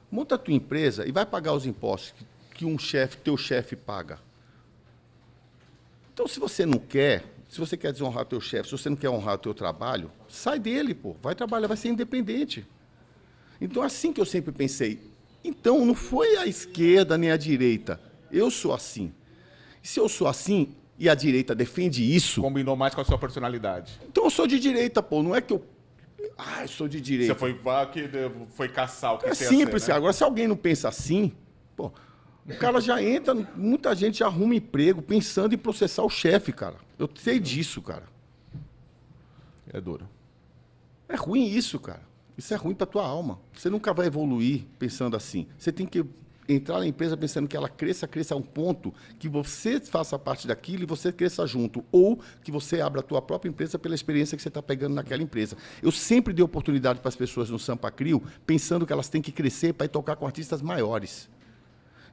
Monta a tua empresa e vai pagar os impostos que teu chefe paga. Então, se você não quer, se você quer desonrar teu chefe, se você não quer honrar o teu trabalho, sai dele, pô. Vai trabalhar, vai ser independente. Então, assim que eu sempre pensei. Então, não foi a esquerda nem a direita. Eu sou assim. E se eu sou assim e a direita defende isso... Combinou mais com a sua personalidade. Então, eu sou de direita, pô. Não é que eu... eu sou de direita. Você foi caçar o que É você ia simples, ser, né? Agora, se alguém não pensa assim, pô, o cara já entra, muita gente já arruma emprego pensando em processar o chefe, cara. Eu sei disso, cara. É duro. É ruim isso, cara. Isso é ruim pra tua alma. Você nunca vai evoluir pensando assim. Você tem que entrar na empresa pensando que ela cresça a um ponto que você faça parte daquilo e você cresça junto. Ou que você abra a tua própria empresa pela experiência que você está pegando naquela empresa. Eu sempre dei oportunidade para as pessoas no Sampa Crio, pensando que elas têm que crescer para ir tocar com artistas maiores.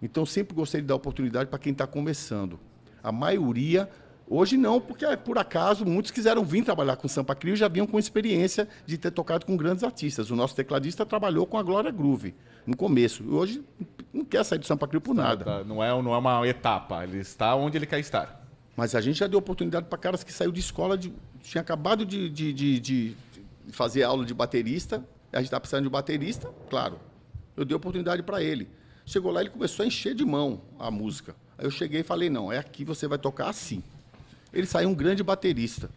Então, eu sempre gostei de dar oportunidade para quem está começando. A maioria... Hoje não, porque por acaso muitos quiseram vir trabalhar com o Sampa Crio e já vinham com experiência de ter tocado com grandes artistas. O nosso tecladista trabalhou com a Glória Groove no começo. Hoje não quer sair do Sampa Crio por nada. Não é uma etapa, ele está onde ele quer estar. Mas a gente já deu oportunidade para caras que saiu de escola, tinha acabado de fazer aula de baterista, a gente está precisando de um baterista, claro. Eu dei oportunidade para ele. Chegou lá, ele começou a encher de mão a música. Aí eu cheguei e falei, não, é aqui, você vai tocar assim. Ele saiu um grande baterista.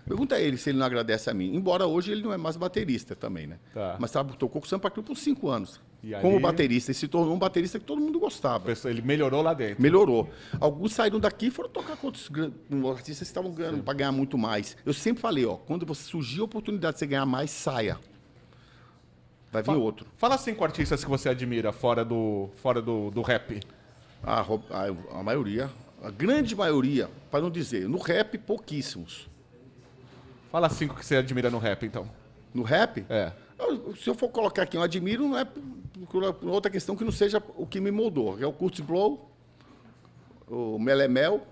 Pergunta a ele se ele não agradece a mim. Embora hoje ele não é mais baterista também, né? Tá. Mas tocou com o Sampa Crio por 5 anos. E como ali... baterista. E se tornou um baterista que todo mundo gostava. Ele melhorou lá dentro. Melhorou. Alguns saíram daqui e foram tocar com outros artistas que estavam ganhando para ganhar muito mais. Eu sempre falei, quando você surgir a oportunidade de você ganhar mais, saia. Vai vir outro. Fala 5 artistas que você admira fora do rap. A maioria... A grande maioria, para não dizer, no rap, pouquíssimos. Fala 5 que você admira no rap, então. No rap? É. Se eu for colocar aqui, eu admiro, não é por outra questão que não seja o que me moldou. É o Kurtis Blow, o Melemel,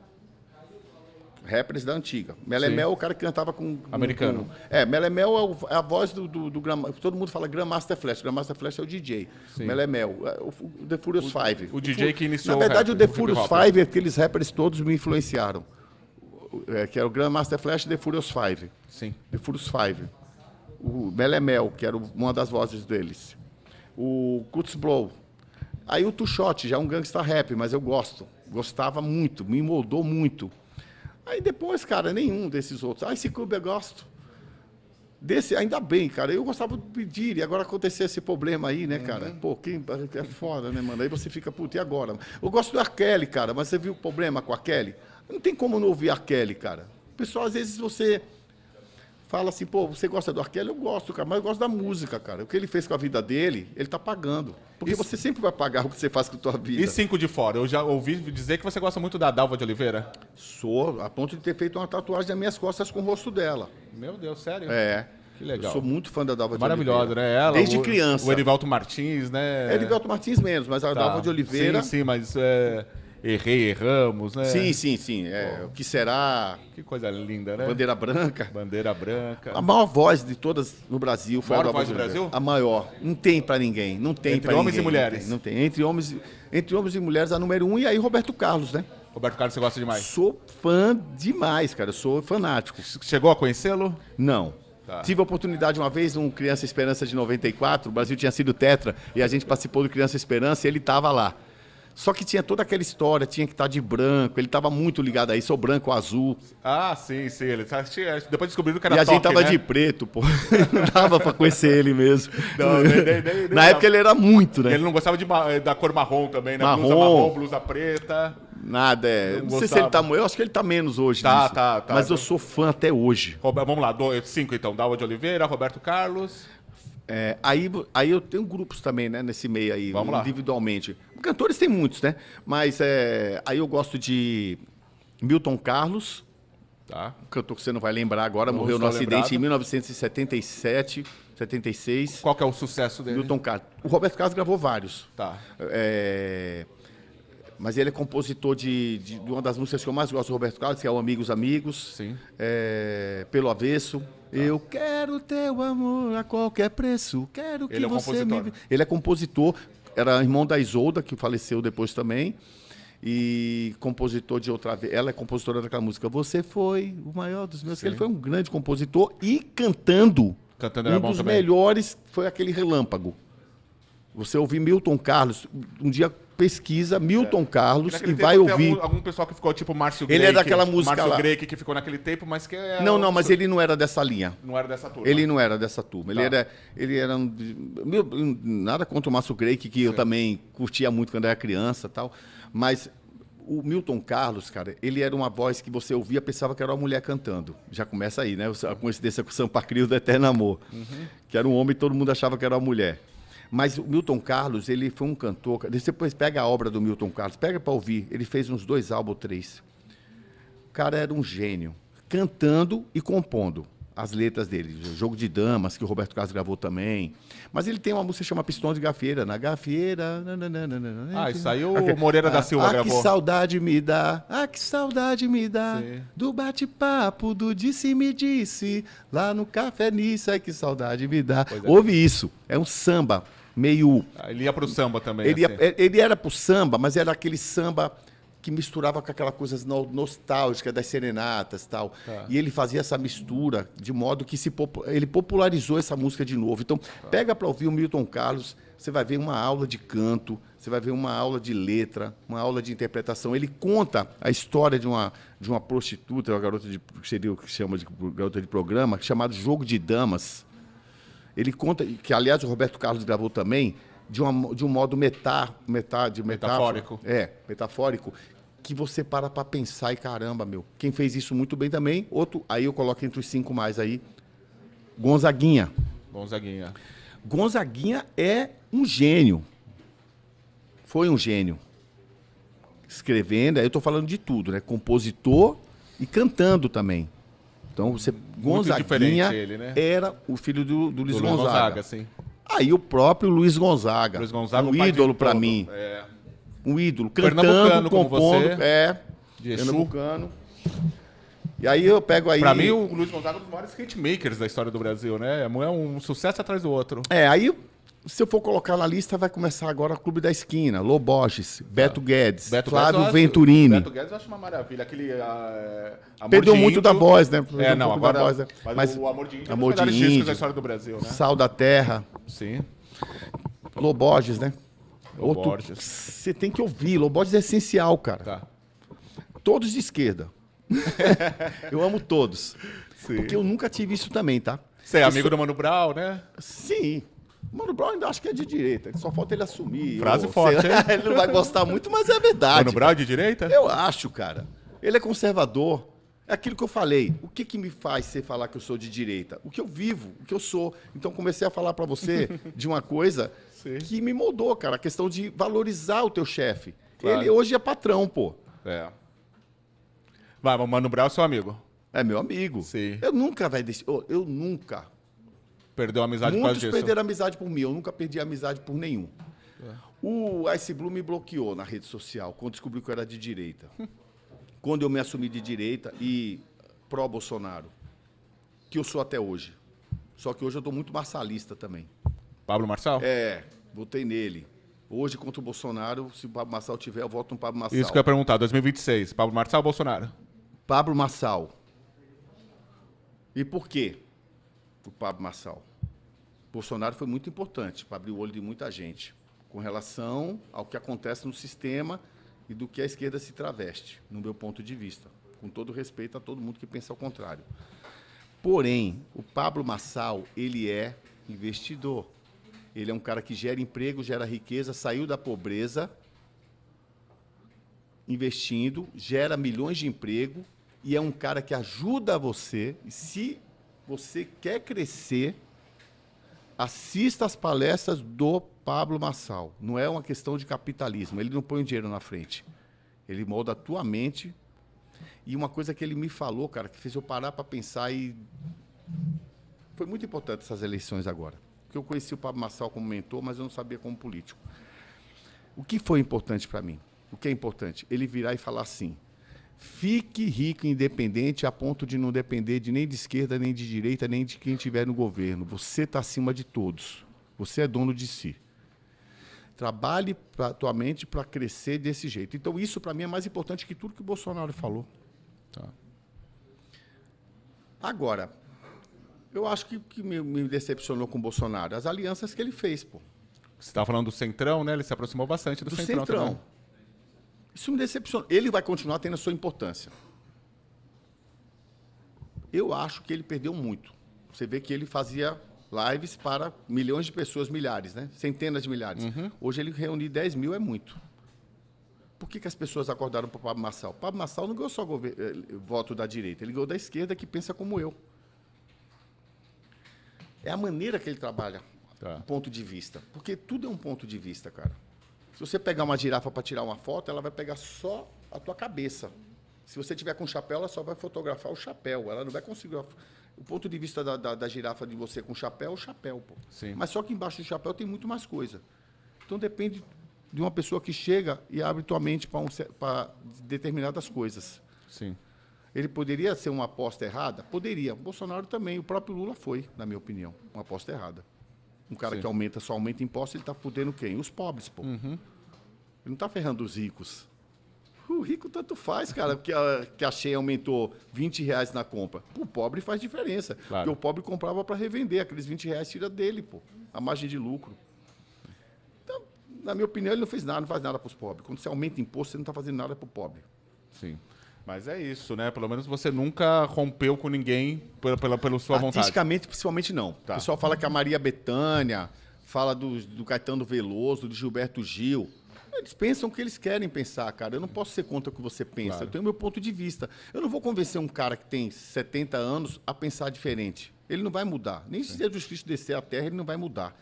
rappers da antiga. Melemel é o cara que cantava com... Americano. Melemel é a voz do todo mundo fala Grandmaster Flash. Grandmaster Flash é o DJ. Sim. Melemel, o The Furious Five. O DJ que iniciou Na verdade, o o rap, The Furious Five, aqueles rappers todos me influenciaram. Que era o Grandmaster Flash e The Furious Five. Sim. The Furious Five. O Melemel, que era uma das vozes deles. O Kurtis Blow. Aí o Too Short, já é um gangsta rap, mas eu gosto. Gostava muito, me moldou muito. Aí depois, cara, nenhum desses outros. Esse clube eu gosto. Desse, ainda bem, cara. Eu gostava de pedir, e agora aconteceu esse problema aí, né, cara? Pô, é foda, né, mano? Aí você fica, puta, e agora? Eu gosto do R. Kelly, cara, mas você viu o problema com a Kelly? Não tem como não ouvir a Kelly, cara. O pessoal, às vezes, você fala assim, pô, você gosta do R. Kelly? Eu gosto, cara, mas eu gosto da música, cara. O que ele fez com a vida dele, ele tá pagando. Porque você sempre vai pagar o que você faz com a tua vida. E 5 de fora? Eu já ouvi dizer que você gosta muito da Dalva de Oliveira. Sou, a ponto de ter feito uma tatuagem nas minhas costas com o rosto dela. Meu Deus, sério? É. Que legal. Eu sou muito fã da Dalva de Maravilhosa, Oliveira. né? Ela, desde criança. O Erivaldo Martins, né? Erivaldo Martins menos, mas a Dalva de Oliveira... Sim, mas erramos, né? Sim. O que será... Que coisa linda, né? Bandeira Branca. Bandeira Branca. A maior voz de todas no Brasil foi a Dalva voz de do Oliveira. Brasil? A maior. Não tem pra ninguém. Não tem Entre pra homens ninguém. e mulheres? Não tem. Entre homens e mulheres, a número 1. E aí, Roberto Carlos, né? Roberto Carlos, você gosta demais? Sou fã demais, cara. Eu sou fanático. Chegou a conhecê-lo? Não. Tá. Tive a oportunidade uma vez, num Criança Esperança de 94, o Brasil tinha sido tetra, e a gente participou do Criança Esperança e ele estava lá. Só que tinha toda aquela história, tinha que estar de branco, ele estava muito ligado aí, sou branco ou azul. Ah, sim. Ele, depois descobriram que era E a gente toque, tava né? de preto, pô. Não dava pra conhecer ele mesmo. Não, nem Na época ele era muito, E né? ele não gostava da cor marrom também, né? Marrom. Blusa marrom, blusa preta. Nada, Não não sei se ele tá... gostava. Eu acho que ele tá menos hoje Tá, disso. tá. Mas eu sou fã até hoje. Vamos lá, 5 então. Dalva de Oliveira, Roberto Carlos. Aí eu tenho grupos também, né, nesse meio aí, Vamos lá. individualmente. Cantores tem muitos, né? Mas aí eu gosto de Milton Carlos, Tá. um cantor que você não vai lembrar agora, Não morreu no estou acidente lembrado. em 1977, 76. Qual que é o sucesso dele? Milton Carlos. O Roberto Carlos gravou vários. Tá. Mas ele é compositor de uma das músicas que eu mais gosto do Roberto Carlos, que é o Amigos Amigos. Sim. Pelo Avesso. Eu quero teu amor a qualquer preço. Quero que Ele é você compositor. me... Ele é compositor. Era irmão da Isolda, que faleceu depois também. E compositor de outra vez. Ela é compositora daquela música. Você foi o maior dos meus. Sim. Ele foi um grande compositor. E cantando. Cantando era Um bom dos também. melhores foi aquele Relâmpago. Você ouvir Milton Carlos. Um dia pesquisa Milton Carlos e vai ouvir. Algum pessoal que ficou tipo Márcio Ele Greik. é daquela música Márcio lá. Greik, que ficou naquele tempo, mas que é... Não, mas ele não era dessa linha. Não era dessa turma. Ele não era dessa turma. Tá. Ele era nada contra o Márcio Greik, que eu também curtia muito quando era criança e tal. Mas o Milton Carlos, cara, ele era uma voz que você ouvia, pensava que era uma mulher cantando. Já começa aí, né? A coincidência com o Sampa Crio do Eterno Amor. Que era um homem e todo mundo achava que era uma mulher. Mas o Milton Carlos, ele foi um cantor. Depois pega a obra do Milton Carlos, pega para ouvir. Ele fez uns 2 álbuns, 3. O cara era um gênio, cantando e compondo as letras dele. Jogo de Damas, que o Roberto Carlos gravou também. Mas ele tem uma música que chama Pistão de Gafieira. Na gafieira... Isso aí o Moreira da Silva que gravou. saudade me dá, que saudade me dá. Sim. Do bate-papo, do disse-me-disse, lá no Café Nisso, que saudade me dá. Pois é. Ouve isso, é um samba meio... Ele ia pro samba também. assim. Ele era pro samba, mas era aquele samba que misturava com aquela coisa nostálgica das serenatas e tal. Tá. E ele fazia essa mistura de modo que ele popularizou essa música de novo. Então, pega para ouvir o Milton Carlos, você vai ver uma aula de canto, você vai ver uma aula de letra, uma aula de interpretação. Ele conta a história de uma prostituta, uma garota que seria o que chama de garota de programa, chamado Jogo de Damas. Ele conta, que aliás o Roberto Carlos gravou também, de um modo Metafórico. Metafórico, que você para pensar e caramba, meu. Quem fez isso muito bem também, outro, aí eu coloco entre os 5 mais aí, Gonzaguinha. Gonzaguinha. Gonzaguinha é um gênio. Foi um gênio. Escrevendo, aí eu estou falando de tudo, né? Compositor e cantando também. Então, Gonzaguinha diferente ele, né? era o filho do Luiz Do Luiz Gonzaga. sim. Aí o próprio Luiz Gonzaga. Luiz Gonzaga, um o pai de ídolo para todo. mim. É. Um ídolo. Pernambucano, Cantando, como compondo. você. De Pernambucano. E aí eu pego aí... Pra mim, o Luiz Gonzaga é um dos maiores hitmakers da história do Brasil, né? É um sucesso atrás do outro. Aí, se eu for colocar na lista, vai começar agora o Clube da Esquina, Lô Borges, Beto Guedes, Flávio Venturini. Beto Guedes eu acho uma maravilha. Aquele... Amor Perdeu de muito Índio. da voz, né? Perdeu Não, um pouco da agora... voz, né? Mas o Amor de Índio é um Amor dos melhores de discos Índio, da história do Brasil, né? Sal da Terra, Sim. Lô Borges, né? Lô Borges. Você tem que ouvir, Lô Borges é essencial, cara. Tá. Todos de esquerda. Eu amo todos. Sim. Porque eu nunca tive isso também, tá? Você é amigo do Mano Brown, né? Sim. Mano Brown ainda acho que é de direita. Só falta ele assumir. Frase ou, forte, sei lá, hein? Ele não vai gostar muito, mas é verdade. Mano Brown é de direita? Eu acho, cara. Ele é conservador. É aquilo que eu falei. O que me faz você falar que eu sou de direita? O que eu vivo, o que eu sou. Então comecei a falar pra você de uma coisa Sim. que me moldou, cara. A questão de valorizar o teu chefe. Claro. Ele hoje é patrão, pô. É. Vai, o Mano Brown é seu amigo. É meu amigo. Sim. Eu nunca vai deixar. Eu nunca. Perdeu a amizade por causa Muitos disso. perderam amizade por mim. Eu nunca perdi amizade por nenhum. O Ice Blue me bloqueou na rede social quando descobriu que eu era de direita. Quando eu me assumi de direita e pró-Bolsonaro. Que eu sou até hoje. Só que hoje eu estou muito marçalista também. Pablo Marçal? Votei nele. Hoje, contra o Bolsonaro, se o Pablo Marçal tiver, eu voto no Pablo Marçal. Isso que eu ia perguntar, 2026. Pablo Marçal ou Bolsonaro? Pablo Marçal. E por quê? O Pablo Marçal. Bolsonaro foi muito importante para abrir o olho de muita gente com relação ao que acontece no sistema e do que a esquerda se traveste, no meu ponto de vista. Com todo respeito a todo mundo que pensa ao contrário. Porém, o Pablo Marçal, ele é investidor. Ele é um cara que gera emprego, gera riqueza, saiu da pobreza, investindo, gera milhões de emprego e é um cara que ajuda você. E se você quer crescer, assista às palestras do Pablo Marçal. Não é uma questão de capitalismo. Ele não põe o dinheiro na frente. Ele molda a tua mente. E uma coisa que ele me falou, cara, que fez eu parar para pensar e... Foi muito importante essas eleições agora. Porque eu conheci o Pablo Marçal como mentor, mas eu não sabia como político. O que foi importante para mim? o que é importante? Ele virar e falar assim: fique rico e independente a ponto de não depender de nem de esquerda, nem de direita, nem de quem estiver no governo. Você está acima de todos. Você é dono de si. Trabalhe a tua mente para crescer desse jeito. Então, isso, para mim, é mais importante que tudo que o Bolsonaro falou. Tá. Agora, eu acho que me decepcionou com o Bolsonaro as alianças que ele fez, pô. Você estava falando do Centrão, né? Ele se aproximou bastante do Centrão também. Isso me decepcionou. Ele vai continuar tendo a sua importância. Eu acho que ele perdeu muito. Você vê que ele fazia lives para milhões de pessoas, milhares, né? Centenas de milhares. Hoje ele reunir 10 mil é muito. Por que as pessoas acordaram para o Pablo Marçal? O Pablo Marçal não ganhou só voto da direita, ele ganhou da esquerda que pensa como eu. É a maneira que ele trabalha, ponto de vista. Porque tudo é um ponto de vista, cara. Se você pegar uma girafa para tirar uma foto, ela vai pegar só a tua cabeça. Se você tiver com chapéu, ela só vai fotografar o chapéu. Ela não vai conseguir... O ponto de vista da girafa de você com chapéu é o chapéu, pô. Sim. Mas só que embaixo do chapéu tem muito mais coisa. Então depende de uma pessoa que chega e abre tua mente para determinadas coisas. Sim. Ele poderia ser uma aposta errada? Poderia. O Bolsonaro também. O próprio Lula foi, na minha opinião, uma aposta errada. Um cara que só aumenta imposto, ele está fudendo quem? Os pobres, pô. Ele não está ferrando os ricos. O rico tanto faz, cara, que a Shein aumentou R$20 na compra. O pobre faz diferença. Claro. Porque o pobre comprava para revender. Aqueles R$20 tira dele, pô. A margem de lucro. Então, na minha opinião, ele não fez nada, não faz nada para os pobres. Quando você aumenta imposto, você não está fazendo nada para o pobre. Sim. Mas é isso, né? Pelo menos você nunca rompeu com ninguém pela sua vontade. Artisticamente, principalmente, não. Tá. O pessoal fala que a Maria Bethânia, fala do Caetano Veloso, do Gilberto Gil. Eles pensam o que eles querem pensar, cara. Eu não posso ser contra o que você pensa. Claro. Eu tenho o meu ponto de vista. Eu não vou convencer um cara que tem 70 anos a pensar diferente. Ele não vai mudar. Nem se Jesus Cristo descer à terra, ele não vai mudar.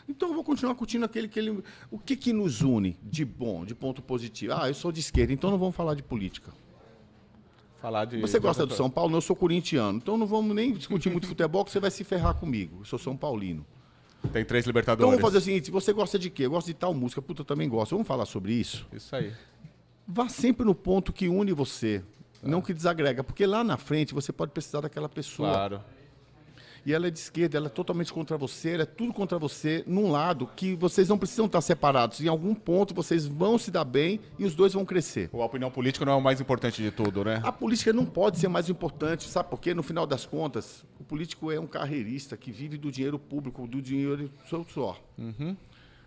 Então, eu vou continuar curtindo aquele que ele... O que nos une de bom, de ponto positivo? Ah, eu sou de esquerda, então não vamos falar de política. Você gosta do São Paulo? Não, eu sou corintiano. Então não vamos nem discutir muito futebol, que você vai se ferrar comigo. Eu sou São Paulino. Tem 3 Libertadores. Então vamos fazer o seguinte: você gosta de quê? Eu gosto de tal música. Puta, eu também gosto. Vamos falar sobre isso? Isso aí. Vá sempre no ponto que une você, não que desagrega. Porque lá na frente você pode precisar daquela pessoa. Claro. E ela é de esquerda, ela é totalmente contra você, ela é tudo contra você, num lado que vocês não precisam estar separados. Em algum ponto vocês vão se dar bem e os dois vão crescer. A opinião política não é o mais importante de tudo, né? A política não pode ser mais importante, sabe por quê? No final das contas, o político é um carreirista que vive do dinheiro público, do dinheiro seu suor.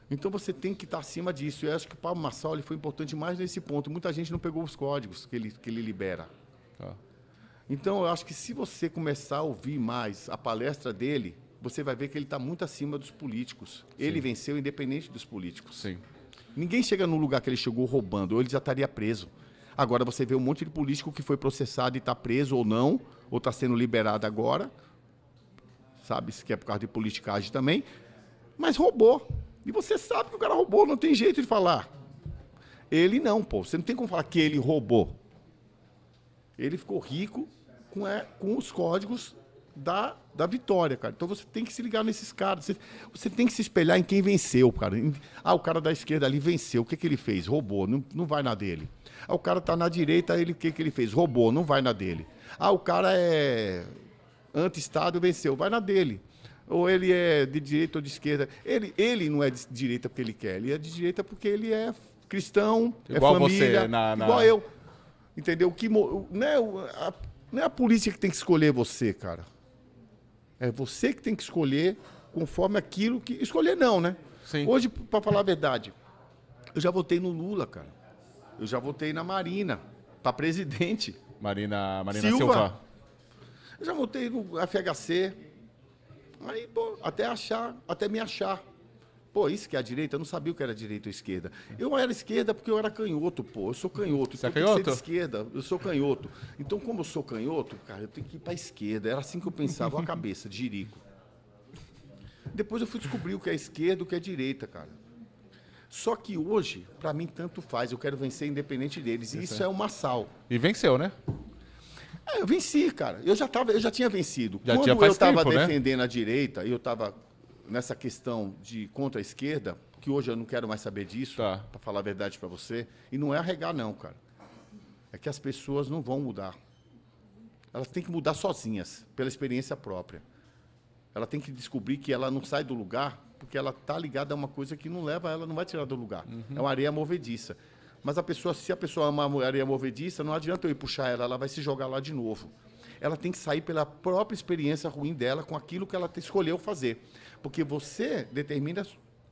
Então você tem que estar acima disso. Eu acho que o Pablo Marçal ele foi importante mais nesse ponto. Muita gente não pegou os códigos que ele libera. Tá. Então, eu acho que se você começar a ouvir mais a palestra dele, você vai ver que ele está muito acima dos políticos. Sim. Ele venceu independente dos políticos. Sim. Ninguém chega no lugar que ele chegou roubando, ou ele já estaria preso. Agora, você vê um monte de político que foi processado e está preso ou não, ou está sendo liberado agora, sabe, que é por causa de politicagem também, mas roubou. E você sabe que o cara roubou, não tem jeito de falar. Ele não, pô. Você não tem como falar que ele roubou. Ele ficou rico com os códigos da vitória, cara. Então você tem que se ligar nesses caras. Você tem que se espelhar em quem venceu, cara. Ah, o cara da esquerda ali venceu. O que ele fez? Roubou. Não vai na dele. Ah, o cara tá na direita, o que ele fez? Roubou. Não vai na dele. Ah, o cara é anti-Estado, venceu. Vai na dele. Ou ele é de direita ou de esquerda. Ele não é de direita porque ele quer. Ele é de direita porque ele é cristão, igual é família. Você, igual eu. Entendeu? Não é a polícia que tem que escolher você, cara. É você que tem que escolher conforme aquilo que... Escolher não, né? Sim. Hoje, para falar a verdade, eu já votei no Lula, cara. Eu já votei na Marina, para presidente. Marina Silva. Eu já votei no FHC. Aí, pô, até me achar. Pô, isso que é a direita? Eu não sabia o que era direita ou esquerda. Eu era esquerda porque eu era canhoto, pô. Eu sou canhoto. Você então é eu tenho que canhoto? ser de esquerda. Eu sou canhoto. Então, como eu sou canhoto, cara, eu tenho que ir pra esquerda. Era assim que eu pensava, a cabeça, de jirico. Depois eu fui descobrir o que é esquerda e o que é direita, cara. Só que hoje, pra mim, tanto faz. Eu quero vencer independente deles. E isso é uma sal. E venceu, né? Eu venci, cara. Eu já tinha vencido. Já Quando tinha eu faz estava tempo, né? defendendo a direita, e eu estava nessa questão de contra a esquerda, que hoje eu não quero mais saber disso, Tá. para falar a verdade para você, e não é arregar não, cara. É que as pessoas não vão mudar. Elas têm que mudar sozinhas, pela experiência própria. Ela tem que descobrir que ela não sai do lugar porque ela está ligada a uma coisa que não leva ela, não vai tirar do lugar. É uma areia movediça. Mas a pessoa, se a pessoa ama a areia movediça, não adianta eu ir puxar ela, ela vai se jogar lá de novo. Ela tem que sair pela própria experiência ruim dela com aquilo que ela escolheu fazer. Porque você determina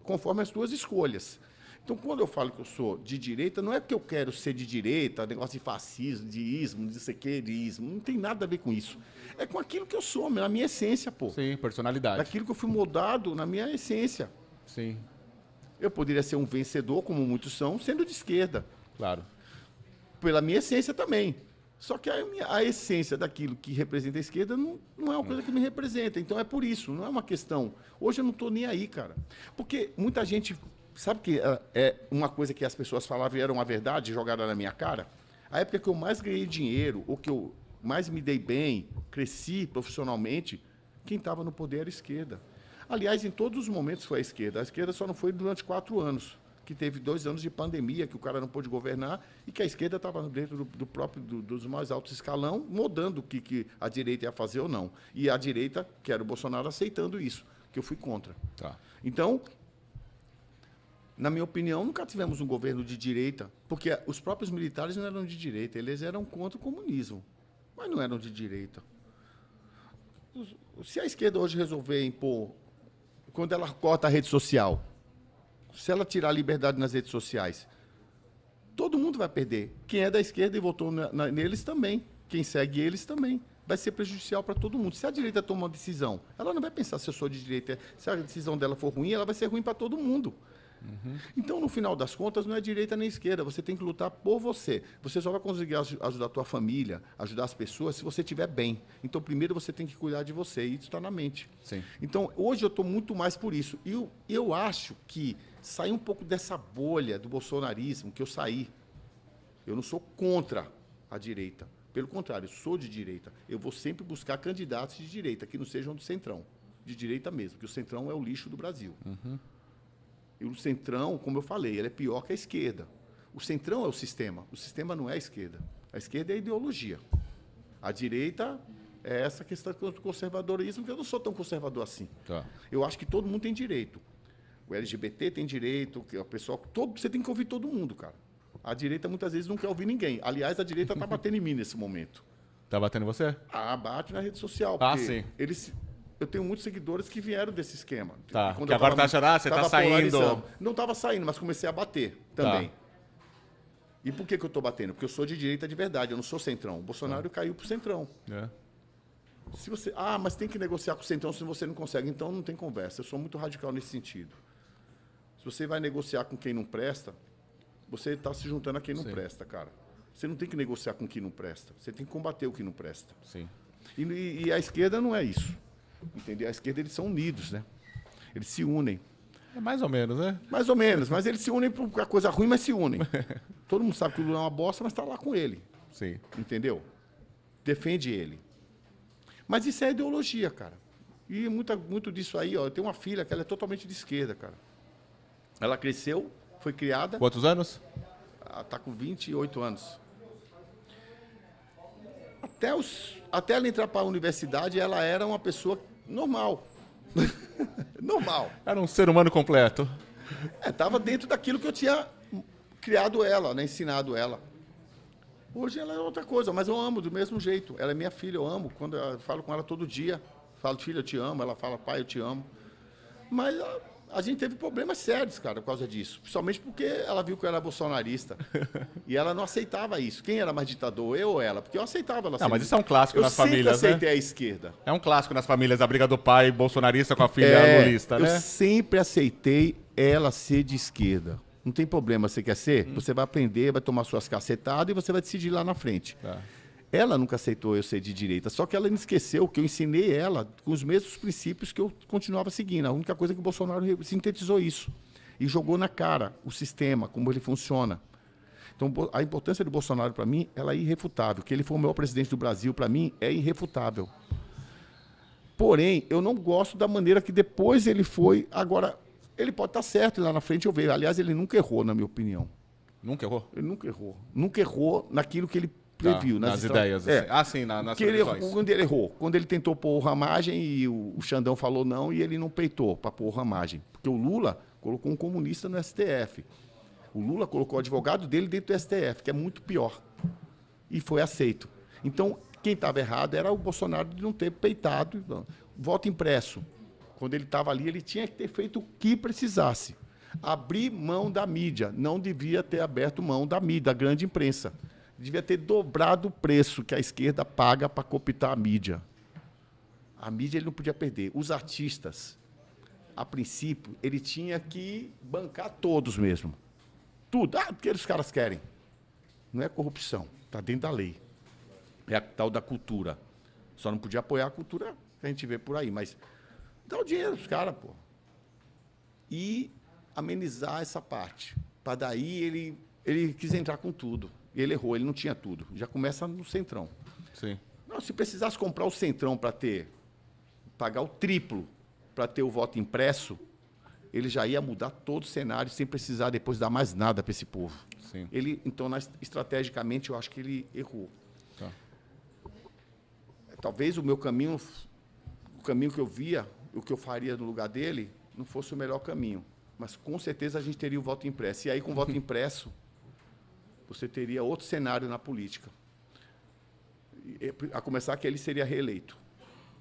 conforme as suas escolhas. Então, quando eu falo que eu sou de direita, não é porque eu quero ser de direita, negócio de fascismo, de ismo, de sequeirismo, não tem nada a ver com isso. É com aquilo que eu sou, na minha essência, pô. Sim, personalidade. Daquilo que eu fui moldado na minha essência. Sim, Eu poderia ser um vencedor, como muitos são, sendo de esquerda. claro. Pela minha essência também. Só que a essência daquilo que representa a esquerda não é uma coisa que me representa. Então é por isso, não é uma questão. Hoje eu não estou nem aí, cara. Porque muita gente. Sabe que é uma coisa que as pessoas falavam e era uma verdade, jogada na minha cara? A época que eu mais ganhei dinheiro, ou que eu mais me dei bem, cresci profissionalmente, quem estava no poder era a esquerda. Aliás, em todos os momentos foi a esquerda. A esquerda só não foi durante 4 anos, que teve 2 anos de pandemia, que o cara não pôde governar, e que a esquerda estava dentro dos mais altos escalão, mudando o que a direita ia fazer ou não. E a direita, que era o Bolsonaro, aceitando isso, que eu fui contra. Tá. Então, na minha opinião, nunca tivemos um governo de direita, porque os próprios militares não eram de direita, eles eram contra o comunismo, mas não eram de direita. Se a esquerda hoje resolver impor, quando ela corta a rede social, se ela tirar a liberdade nas redes sociais, todo mundo vai perder. Quem é da esquerda e votou neles também, quem segue eles também. Vai ser prejudicial para todo mundo. Se a direita toma uma decisão, ela não vai pensar se eu sou de direita. Se a decisão dela for ruim, ela vai ser ruim para todo mundo. Então, no final das contas, não é direita nem esquerda. Você tem que lutar por você. Você só vai conseguir ajudar a tua família, ajudar as pessoas, se você estiver bem. Então, primeiro você tem que cuidar de você. E isso está na mente. Sim. Então, hoje eu estou muito mais por isso. E eu acho que sair um pouco dessa bolha do bolsonarismo, que eu saí. Eu não sou contra a direita. Pelo contrário, eu sou de direita. Eu vou sempre buscar candidatos de direita, que não sejam do centrão. De direita mesmo, porque o centrão é o lixo do Brasil. E o centrão, como eu falei, ele é pior que a esquerda. O centrão é o sistema não é a esquerda. A esquerda é a ideologia. A direita é essa questão do conservadorismo, que eu não sou tão conservador assim. Tá. Eu acho que todo mundo tem direito. O LGBT tem direito, que o pessoal, você tem que ouvir todo mundo, cara. A direita muitas vezes não quer ouvir ninguém. Aliás, a direita está batendo em mim nesse momento. Tá batendo em você? Bate na rede social. Ah, porque sim. Eu tenho muitos seguidores que vieram desse esquema. Tá. Quando Que eu agora tava- tá achando, você tá tava saindo. polarizando. Não estava saindo, mas comecei a bater também. Tá. E por que eu estou batendo? Porque eu sou de direita de verdade, eu não sou centrão. O Bolsonaro caiu pro centrão. É. Se você, mas tem que negociar com o centrão se você não consegue. Então não tem conversa. Eu sou muito radical nesse sentido. Se você vai negociar com quem não presta, você está se juntando a quem não Sim. presta, cara. Você não tem que negociar com quem não presta. Você tem que combater o que não presta. Sim. E a esquerda não é isso. Entendeu? A esquerda, eles são unidos, né? Eles se unem. É mais ou menos, né? Mais ou menos, mas eles se unem por a coisa ruim, mas se unem. Todo mundo sabe que o Lula é uma bosta, mas está lá com ele. Sim. Entendeu? Defende ele. Mas isso é ideologia, cara. E muito disso aí, ó. Eu tenho uma filha que ela é totalmente de esquerda, cara. Ela cresceu, foi criada, Quantos anos? ela está com 28 anos. Até ela entrar para a universidade, ela era uma pessoa normal. Normal. Era um ser humano completo. Estava dentro daquilo que eu tinha criado ela, né, ensinado ela. Hoje ela é outra coisa, mas eu amo do mesmo jeito. Ela é minha filha, eu amo. Quando eu falo com ela todo dia, falo, filha, eu te amo. Ela fala, pai, eu te amo. Mas a gente teve problemas sérios, cara, por causa disso. Principalmente porque ela viu que eu era bolsonarista. E ela não aceitava isso. Quem era mais ditador, eu ou ela? Porque eu aceitava ela. Não, mas isso é um clássico nas famílias, Eu sempre né? aceitei a esquerda. É um clássico nas famílias, a briga do pai bolsonarista com a filha lulista, né? Eu sempre aceitei ela ser de esquerda. Não tem problema, você quer ser? Você vai aprender, vai tomar suas cacetadas e você vai decidir lá na frente. Tá. Ela nunca aceitou eu ser de direita, só que ela não esqueceu que eu ensinei ela com os mesmos princípios que eu continuava seguindo. A única coisa é que o Bolsonaro sintetizou isso e jogou na cara o sistema, como ele funciona. Então, a importância do Bolsonaro, para mim, ela é irrefutável. Que ele foi o maior presidente do Brasil, para mim, é irrefutável. Porém, eu não gosto da maneira que depois ele foi. Agora, Ele pode estar certo e lá na frente eu vejo. Aliás, ele nunca errou, na minha opinião. Nunca errou? Ele nunca errou. Nunca errou naquilo que ele previu. Nas ideias. É. Assim. Ah, sim, nas previsões. Quando ele errou. Quando ele tentou pôr ramagem e o Xandão falou não e ele não peitou para pôr ramagem. Porque o Lula colocou um comunista no STF. O Lula colocou o advogado dele dentro do STF, que é muito pior. E foi aceito. Então, quem estava errado era o Bolsonaro de não ter peitado. Voto impresso. Quando ele estava ali, ele tinha que ter feito o que precisasse. Abrir mão da mídia. Não devia ter aberto mão da mídia, da grande imprensa. Devia ter dobrado o preço que a esquerda paga para cooptar a mídia. A mídia ele não podia perder. Os artistas, a princípio, ele tinha que bancar todos mesmo. Tudo. Ah, porque os caras querem. Não é corrupção. Está dentro da lei. É a tal da cultura. Só não podia apoiar a cultura que a gente vê por aí. Mas dá o dinheiro dos caras, pô. E amenizar essa parte. Para daí ele quis entrar com tudo. E ele errou, ele não tinha tudo. Já começa no Centrão. Sim. Não, se precisasse comprar o Centrão para pagar o triplo para ter o voto impresso, ele já ia mudar todo o cenário sem precisar depois dar mais nada para esse povo. Sim. Então, estrategicamente, eu acho que ele errou. Tá. Talvez o caminho que eu via, o que eu faria no lugar dele, não fosse o melhor caminho. Mas, com certeza, a gente teria o voto impresso. E aí, com o voto impresso, você teria outro cenário na política. A começar que ele seria reeleito.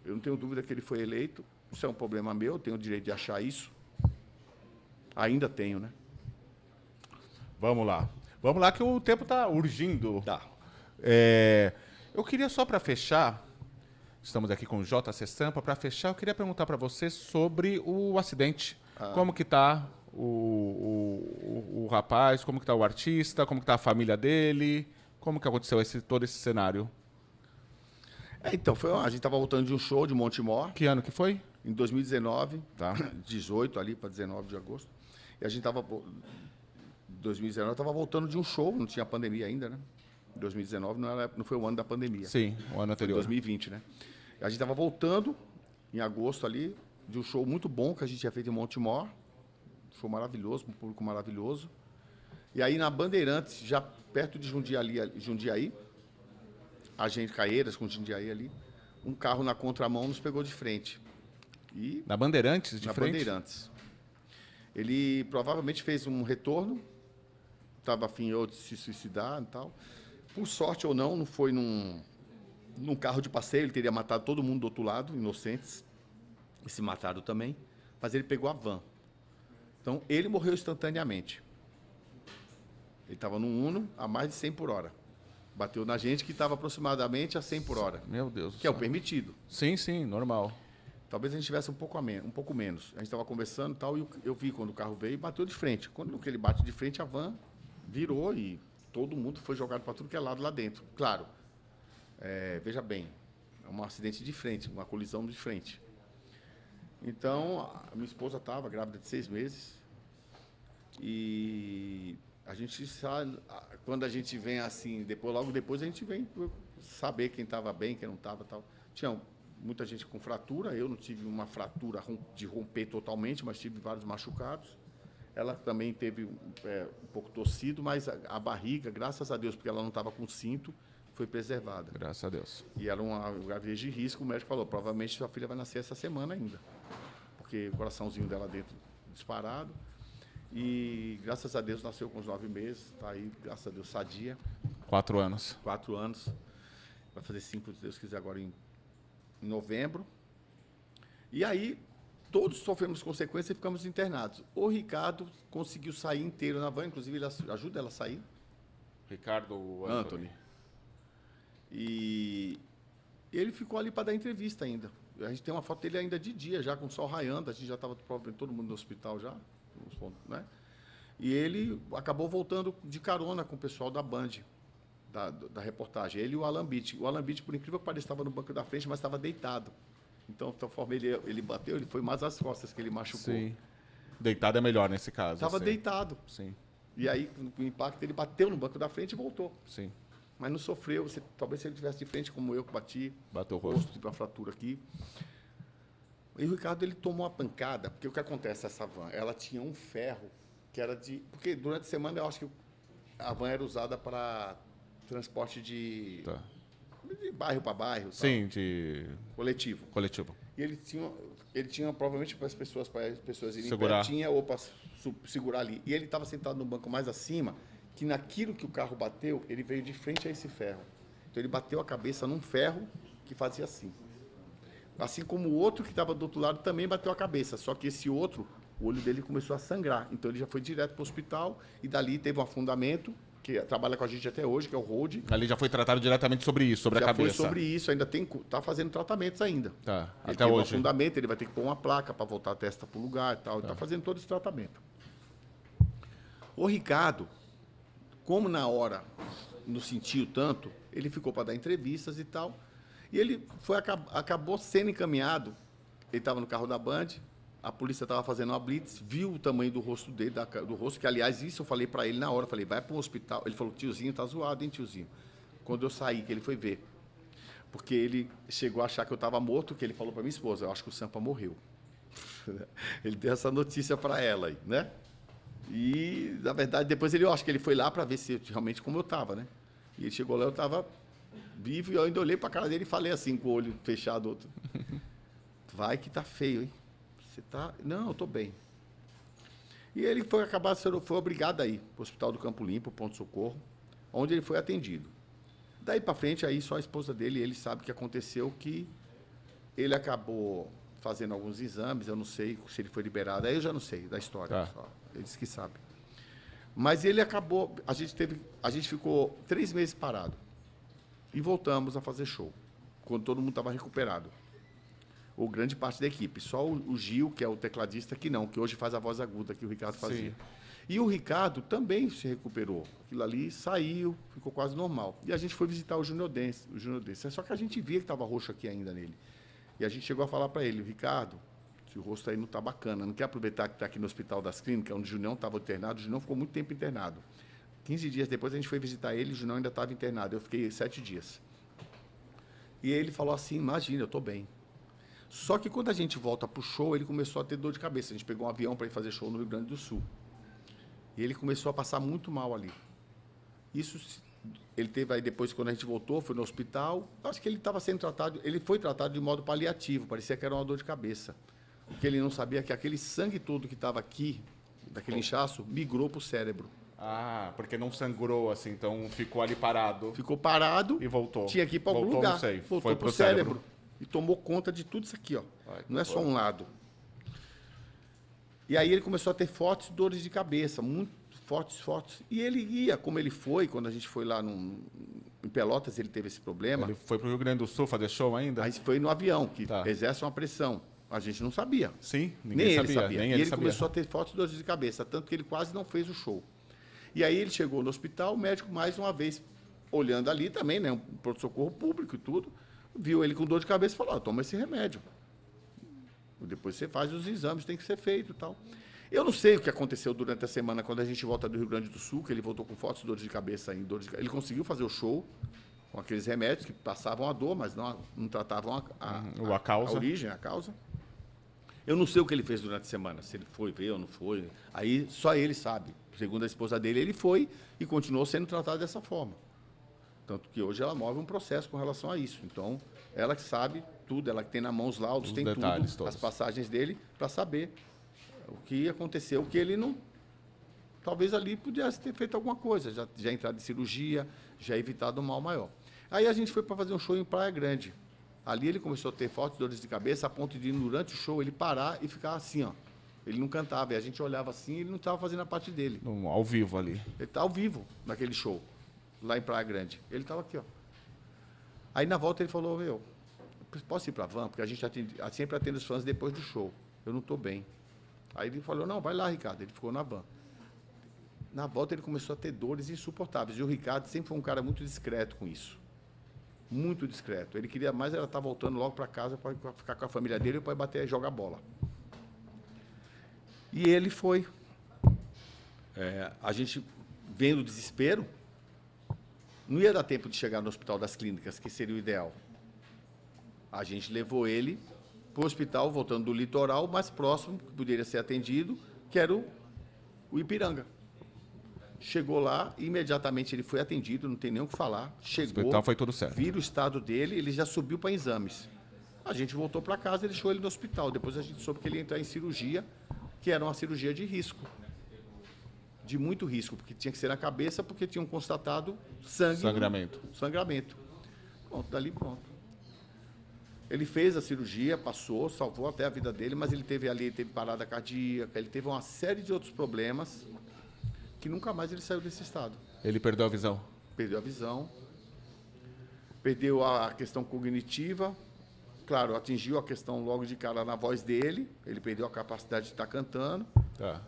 Eu não tenho dúvida que ele foi eleito. Isso é um problema meu, eu tenho o direito de achar isso. Ainda tenho, né? Vamos lá. Vamos lá que o tempo está urgindo. Tá. Eu queria só para fechar, estamos aqui com o JC Sampa, para fechar, eu queria perguntar para você sobre o acidente. Como que está o rapaz, como que está o artista, como que está a família dele, como que aconteceu todo esse cenário? Então, a gente estava voltando de um show de Montemor. Que ano que foi? Em 2019, Tá. 18 ali para 19 de agosto. E a gente estava, em 2019, estava voltando de um show, não tinha pandemia ainda, né? 2019 não foi o ano da pandemia. Sim, o ano anterior. 2020, né? A gente estava voltando, em agosto ali, de um show muito bom que a gente tinha feito em Montemor. Um show maravilhoso, um público maravilhoso. E aí, na Bandeirantes, já perto de Jundiaí, a gente, Caieiras com Jundiaí ali, um carro na contramão nos pegou de frente. Na Bandeirantes, de frente? Na Bandeirantes. Ele provavelmente fez um retorno, estava afim de se suicidar e tal. Por sorte ou não foi num carro de passeio, ele teria matado todo mundo do outro lado, inocentes, e se mataram também, mas ele pegou a van. Então, ele morreu instantaneamente. Ele estava num Uno a mais de 100 por hora. Bateu na gente que estava aproximadamente a 100 por hora. Meu Deus. Que é o permitido. Sim, sim, normal. Talvez a gente tivesse um pouco menos. A gente estava conversando e tal, e eu vi quando o carro veio e bateu de frente. Quando ele bate de frente, a van virou e todo mundo foi jogado para tudo que é lado lá dentro. Claro, veja bem, é um acidente de frente, uma colisão de frente. Então, a minha esposa estava grávida de 6 meses e a gente sabe, quando a gente vem assim, logo depois a gente vem saber quem estava bem, quem não estava tal. Tinha muita gente com fratura, eu não tive uma fratura de romper totalmente, mas tive vários machucados. Ela também teve um pouco torcido, mas a barriga, graças a Deus, porque ela não estava com cinto, foi preservada. Graças a Deus. E era uma gravidez de risco, o médico falou, provavelmente sua filha vai nascer essa semana ainda. Porque o coraçãozinho dela dentro disparado. E graças a Deus nasceu com uns 9 meses, está aí, graças a Deus, sadia. 4 anos. 4 anos. Vai fazer 5, se Deus quiser, agora em novembro. E aí, todos sofremos consequências e ficamos internados. O Ricardo conseguiu sair inteiro na van, inclusive ele ajuda ela a sair. Ricardo Anthony. E ele ficou ali para dar entrevista ainda. A gente tem uma foto dele ainda de dia, já com o sol raiando, a gente já estava provavelmente todo mundo no hospital já, né? E ele acabou voltando de carona com o pessoal da Band, da reportagem. Ele e o Alan Beach. O Alan Beach, por incrível que pareça, estava no banco da frente, mas estava deitado. Então, de tal forma, ele bateu, ele foi mais as costas que ele machucou. Sim. Deitado é melhor nesse caso. Estava deitado. Sim. E aí, com o impacto, ele bateu no banco da frente e voltou. Sim. Mas não sofreu. Talvez se ele tivesse de frente como eu, que bati. Bateu o rosto. Tive uma fratura aqui. E o Ricardo, ele tomou uma pancada, porque o que acontece, essa van, ela tinha um ferro que era de... Porque durante a semana eu acho que a van era usada para transporte de bairro para bairro. Sim, tal. de... Coletivo. Coletivo. E ele tinha provavelmente para as pessoas irem Segurar. pé, tinha ou para segurar ali. E ele estava sentado no banco mais acima, que naquilo que o carro bateu, ele veio de frente a esse ferro. Então ele bateu a cabeça num ferro que fazia assim. Assim como o outro que estava do outro lado também bateu a cabeça, só que esse outro, o olho dele começou a sangrar. Então ele já foi direto para o hospital e dali teve um afundamento, que trabalha com a gente até hoje, que é o Road. Ali já foi tratado diretamente sobre isso, sobre a cabeça. Já foi sobre isso, ainda tá fazendo tratamentos ainda. Tá, Ele até teve um hoje. afundamento, ele vai ter que pôr uma placa para voltar a testa para o lugar e tal. Ele está fazendo todo esse tratamento. O Ricardo, como na hora não sentiu tanto, ele ficou para dar entrevistas e tal. E ele acabou sendo encaminhado. Ele estava no carro da Band, a polícia estava fazendo uma blitz, viu o tamanho do rosto dele, do rosto, que aliás, isso eu falei para ele na hora, falei, vai para um hospital. Ele falou, tiozinho, tá zoado, hein, tiozinho? Quando eu saí, que ele foi ver. Porque ele chegou a achar que eu estava morto, que ele falou para minha esposa, eu acho que o Sampa morreu. Ele deu essa notícia para ela aí, né? E, na verdade, depois eu acho que ele foi lá para ver se realmente como eu estava, né? E ele chegou lá, eu estava vivo, e eu ainda olhei para a cara dele e falei assim, com o olho fechado, outro. Vai que tá feio, hein? Você tá... Não, eu tô bem. E ele foi obrigado a ir para o Hospital do Campo Limpo, Ponto Socorro, onde ele foi atendido. Daí para frente, aí só a esposa dele, ele sabe que aconteceu, que ele acabou fazendo alguns exames, eu não sei se ele foi liberado, aí eu já não sei da história, só. Ele disse que sabe. Mas ele acabou, a gente ficou 3 meses parado e voltamos a fazer show, quando todo mundo estava recuperado. Ou grande parte da equipe. Só o Gil, que é o tecladista, que hoje faz a voz aguda que o Ricardo fazia. Sim. E o Ricardo também se recuperou. Aquilo ali saiu, ficou quase normal. E a gente foi visitar o Júnior Dance. Só que a gente via que estava roxo aqui ainda nele. E a gente chegou a falar para ele, Ricardo, esse rosto aí não está bacana, não quer aproveitar que está aqui no Hospital das Clínicas, onde o Junião estava internado. O Junião ficou muito tempo internado. 15 dias depois a gente foi visitar ele, o Junião ainda estava internado. Eu fiquei 7 dias. E ele falou assim, imagina, eu estou bem. Só que quando a gente volta para o show, ele começou a ter dor de cabeça. A gente pegou um avião para ir fazer show no Rio Grande do Sul. E ele começou a passar muito mal ali. Isso, ele teve aí depois, quando a gente voltou, foi no hospital. Acho que ele estava sendo tratado, ele foi tratado de modo paliativo, parecia que era uma dor de cabeça. O que ele não sabia é que aquele sangue todo que estava aqui, daquele inchaço, migrou para o cérebro. Ah, porque não sangrou assim, então ficou ali parado. Ficou parado. E voltou. Tinha que ir para algum lugar. Não sei. Voltou para o cérebro. E tomou conta de tudo isso aqui, ó. Não é só um lado. E aí ele começou a ter fortes dores de cabeça, muito fortes. E ele ia, como ele foi, quando a gente foi lá em Pelotas, ele teve esse problema. Ele foi para o Rio Grande do Sul fazer show ainda? Aí foi no avião, que exerce uma pressão. A gente não sabia. Sim, nem ele sabia. E ele começou a ter fortes dores de cabeça, tanto que ele quase não fez o show. E aí ele chegou no hospital, o médico, mais uma vez, olhando ali também, né, um pronto-socorro público e tudo, viu ele com dor de cabeça e falou, toma esse remédio. Depois você faz os exames, tem que ser feito e tal. Eu não sei o que aconteceu durante a semana, quando a gente volta do Rio Grande do Sul, que ele voltou com fortes dores de cabeça. Ele conseguiu fazer o show com aqueles remédios que passavam a dor, mas não tratavam a causa. A origem, a causa. Eu não sei o que ele fez durante a semana, se ele foi ver ou não foi. Aí só ele sabe. Segundo a esposa dele, ele foi e continuou sendo tratado dessa forma. Tanto que hoje ela move um processo com relação a isso. Então, ela que sabe tudo, ela que tem na mão os laudos, tem tudo, todos. As passagens dele, para saber o que aconteceu, que ele não... Talvez ali pudesse ter feito alguma coisa, já entrado em cirurgia, já evitado um mal maior. Aí a gente foi para fazer um show em Praia Grande. Ali ele começou a ter fortes dores de cabeça, a ponto de, durante o show, ele parar e ficar assim, ó. Ele não cantava, e a gente olhava assim, ele não estava fazendo a parte dele. Ao vivo ali. Ele está ao vivo naquele show, lá em Praia Grande. Ele estava aqui, ó. Aí na volta ele falou, posso ir para a van? Porque a gente sempre atende os fãs depois do show. Eu não estou bem. Aí ele falou, não, vai lá, Ricardo. Ele ficou na van. Na volta ele começou a ter dores insuportáveis. E o Ricardo sempre foi um cara muito discreto com isso. Muito discreto. Ele queria mais estar voltando logo para casa para ficar com a família dele e para bater e jogar bola. E ele foi. A gente, vendo o desespero, não ia dar tempo de chegar no Hospital das Clínicas, que seria o ideal. A gente levou ele para o hospital, voltando do litoral, mais próximo, que poderia ser atendido, que era o Ipiranga. Chegou lá, imediatamente ele foi atendido, não tem nem o que falar. Chegou, Então foi tudo certo. vira o estado dele, ele já subiu para exames. A gente voltou para casa e deixou ele no hospital. Depois a gente soube que ele ia entrar em cirurgia, que era uma cirurgia de risco. De muito risco, porque tinha que ser na cabeça, porque tinham constatado Sangramento. Sangramento. Pronto, dali pronto. Ele fez a cirurgia, passou, salvou até a vida dele, mas ele teve parada cardíaca, ele teve uma série de outros problemas que nunca mais ele saiu desse estado. Ele perdeu a visão. Perdeu a visão, perdeu a questão cognitiva, claro, atingiu a questão logo de cara na voz dele, ele perdeu a capacidade de estar cantando. Tá.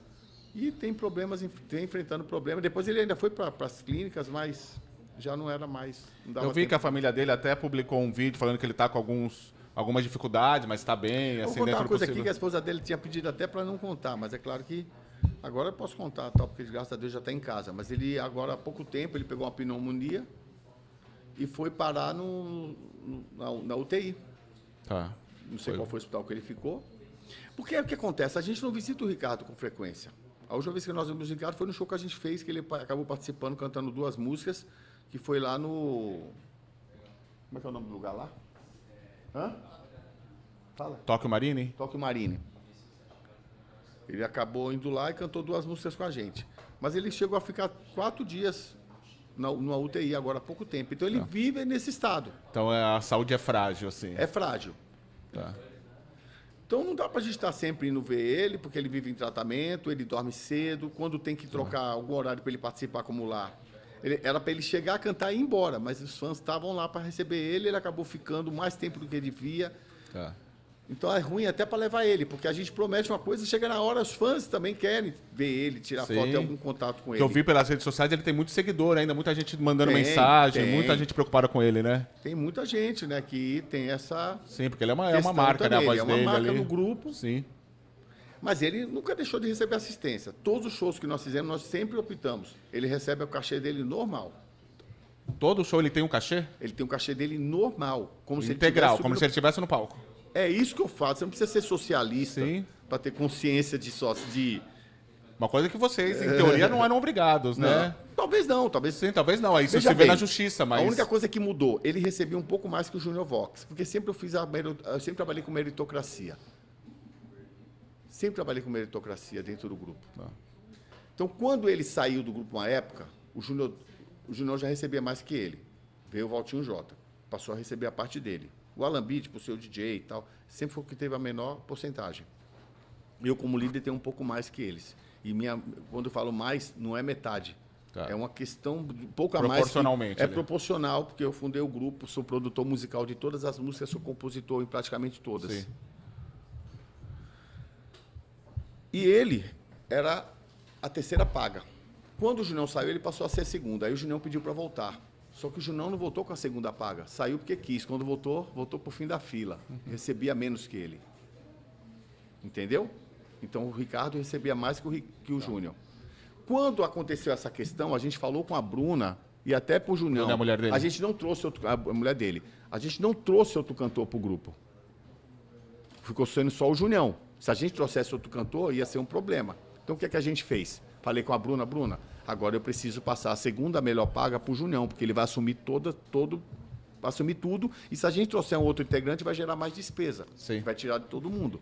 E tem problemas, tem enfrentando problemas. Depois ele ainda foi para as clínicas, mas já não era mais. Não dava Eu vi tempo. que a família dele até publicou um vídeo falando que ele está com algumas dificuldades, mas está bem, Vou assim, contar dentro uma do coisa possível. aqui que a esposa dele tinha pedido até para não contar, mas é claro que agora eu posso contar, tal, porque graças a Deus já está em casa. Mas ele agora há pouco tempo ele pegou uma pneumonia e foi parar na UTI. Tá. Não sei qual foi o hospital que ele ficou. Porque é o que acontece, a gente não visita o Ricardo com frequência. A última vez que nós vimos o Ricardo foi no show que a gente fez, que ele acabou participando, cantando 2 músicas, que foi lá no... Como é que é o nome do lugar lá? Hã? Fala. Tóquio Marine? Tóquio Marine. Ele acabou indo lá e cantou 2 músicas com a gente. Mas ele chegou a ficar 4 dias numa UTI agora há pouco tempo. Então ele vive nesse estado. Então a saúde é frágil, assim. É frágil. Tá. Então não dá pra gente estar sempre indo ver ele, porque ele vive em tratamento, ele dorme cedo. Quando tem que trocar algum horário para ele participar, como lá, era para ele chegar, cantar e ir embora. Mas os fãs estavam lá para receber ele, ele acabou ficando mais tempo do que ele devia. Tá. Então é ruim até para levar ele, porque a gente promete uma coisa e chega na hora, os fãs também querem ver ele, tirar Sim. foto, ter algum contato com Que ele. eu vi pelas redes sociais, ele tem muito seguidor ainda, muita gente mandando Tem, mensagem, tem. muita gente preocupada com ele, né? Tem muita gente, né, que tem essa Sim, porque ele é uma questão marca, né? A também. voz Ele é uma dele marca ali. no grupo, Sim. mas ele nunca deixou de receber assistência. Todos os shows que nós fizemos, nós sempre optamos. Ele recebe o cachê dele normal. Todo show ele tem um cachê? Ele tem o cachê dele normal, como se ele Integral, tivesse como se ele estivesse no palco. É isso que eu faço. Você não precisa ser socialista Sim. para ter consciência de sócio. Uma coisa que vocês, em teoria, não eram obrigados, né? Talvez não, talvez. Sim, talvez não. Aí isso Veja se vê bem, na justiça, mas... A única coisa que mudou, ele recebia um pouco mais que o Júnior Vox, porque sempre eu sempre trabalhei com meritocracia. Sempre trabalhei com meritocracia dentro do grupo. Tá. Então, quando ele saiu do grupo uma época, o Júnior já recebia mais que ele. Veio o Valtinho Jota, passou a receber a parte dele. O Alan Beat, por ser o DJ e tal, sempre foi o que teve a menor porcentagem. Eu, como líder, tenho um pouco mais que eles. E quando eu falo mais, não é metade. Tá. É uma questão de pouco a mais. Proporcionalmente, É ali. proporcional, porque eu fundei o grupo, sou produtor musical de todas as músicas, sou compositor em praticamente todas. Sim. E ele era a terceira paga. Quando o Junião saiu, ele passou a ser a segunda. Aí o Junião pediu para voltar. Só que o Junião não voltou com a segunda paga. Saiu porque quis. Quando voltou para o fim da fila. Recebia menos que ele. Entendeu? Então o Ricardo recebia mais que o Júnior. Quando aconteceu essa questão, a gente falou com a Bruna e até para o Junião. Bruna é a mulher dele. A gente não trouxe a mulher dele. A gente não trouxe outro cantor para o grupo. Ficou sendo só o Junião. Se a gente trouxesse outro cantor, ia ser um problema. Então o que é que a gente fez? Falei com a Bruna, agora eu preciso passar a segunda melhor paga para o Junião, porque ele vai assumir vai assumir tudo, e se a gente trouxer um outro integrante, vai gerar mais despesa. Sim. Vai tirar de todo mundo.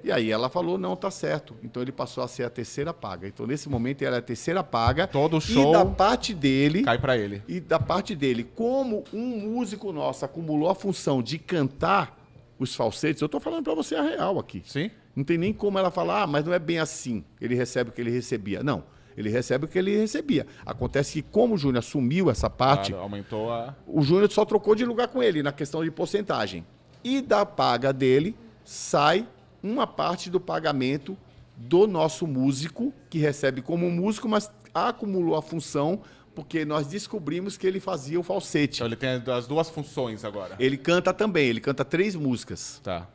E aí ela falou, não, tá certo. Então ele passou a ser a terceira paga. Então nesse momento ela é a terceira paga. Todo show E da parte dele... cai pra ele. E da parte dele, como um músico nosso acumulou a função de cantar os falsetes, eu estou falando para você a real aqui. Sim? Não tem nem como ela falar, mas não é bem assim. Ele recebe o que ele recebia. Não, ele recebe o que ele recebia. Acontece que como o Júnior assumiu essa parte, Claro, aumentou a... o Júnior só trocou de lugar com ele na questão de porcentagem. E da paga dele sai uma parte do pagamento do nosso músico, que recebe como músico, mas acumulou a função porque nós descobrimos que ele fazia o falsete. Então ele tem as duas funções agora. Ele canta também, ele canta 3 músicas. Tá.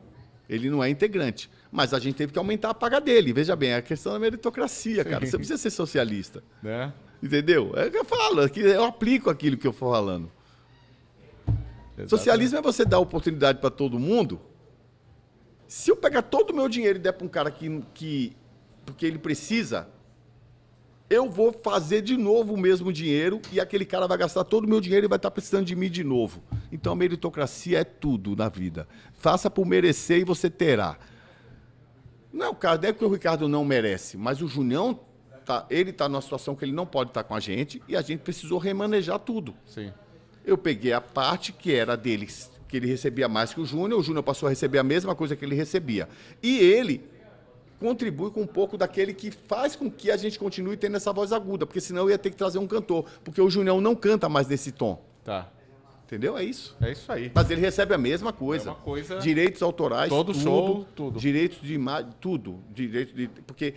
Ele não é integrante. Mas a gente teve que aumentar a paga dele. Veja bem, é a questão da meritocracia, cara. Você precisa ser socialista. Né? Entendeu? É o que eu falo, que eu aplico aquilo que eu for falando. Exatamente. Socialismo é você dar oportunidade para todo mundo Se eu pegar todo o meu dinheiro e der para um cara porque ele precisa, eu vou fazer de novo o mesmo dinheiro e aquele cara vai gastar todo o meu dinheiro e vai estar precisando de mim de novo. Então, a meritocracia é tudo na vida. Faça por merecer e você terá. Não, cara, é porque o Ricardo não merece, mas o Junião, ele está numa situação que ele não pode estar com a gente e a gente precisou remanejar tudo. Sim. Eu peguei a parte que era deles, que ele recebia mais que o Júnior passou a receber a mesma coisa que ele recebia. E ele contribui com um pouco daquele que faz com que a gente continue tendo essa voz aguda, porque senão eu ia ter que trazer um cantor, porque o Junião não canta mais nesse tom. Tá. Entendeu? É isso. É isso aí. Mas ele recebe a mesma coisa. É uma coisa... Direitos autorais, todo tudo, show, tudo. Direitos de imagem, tudo. Porque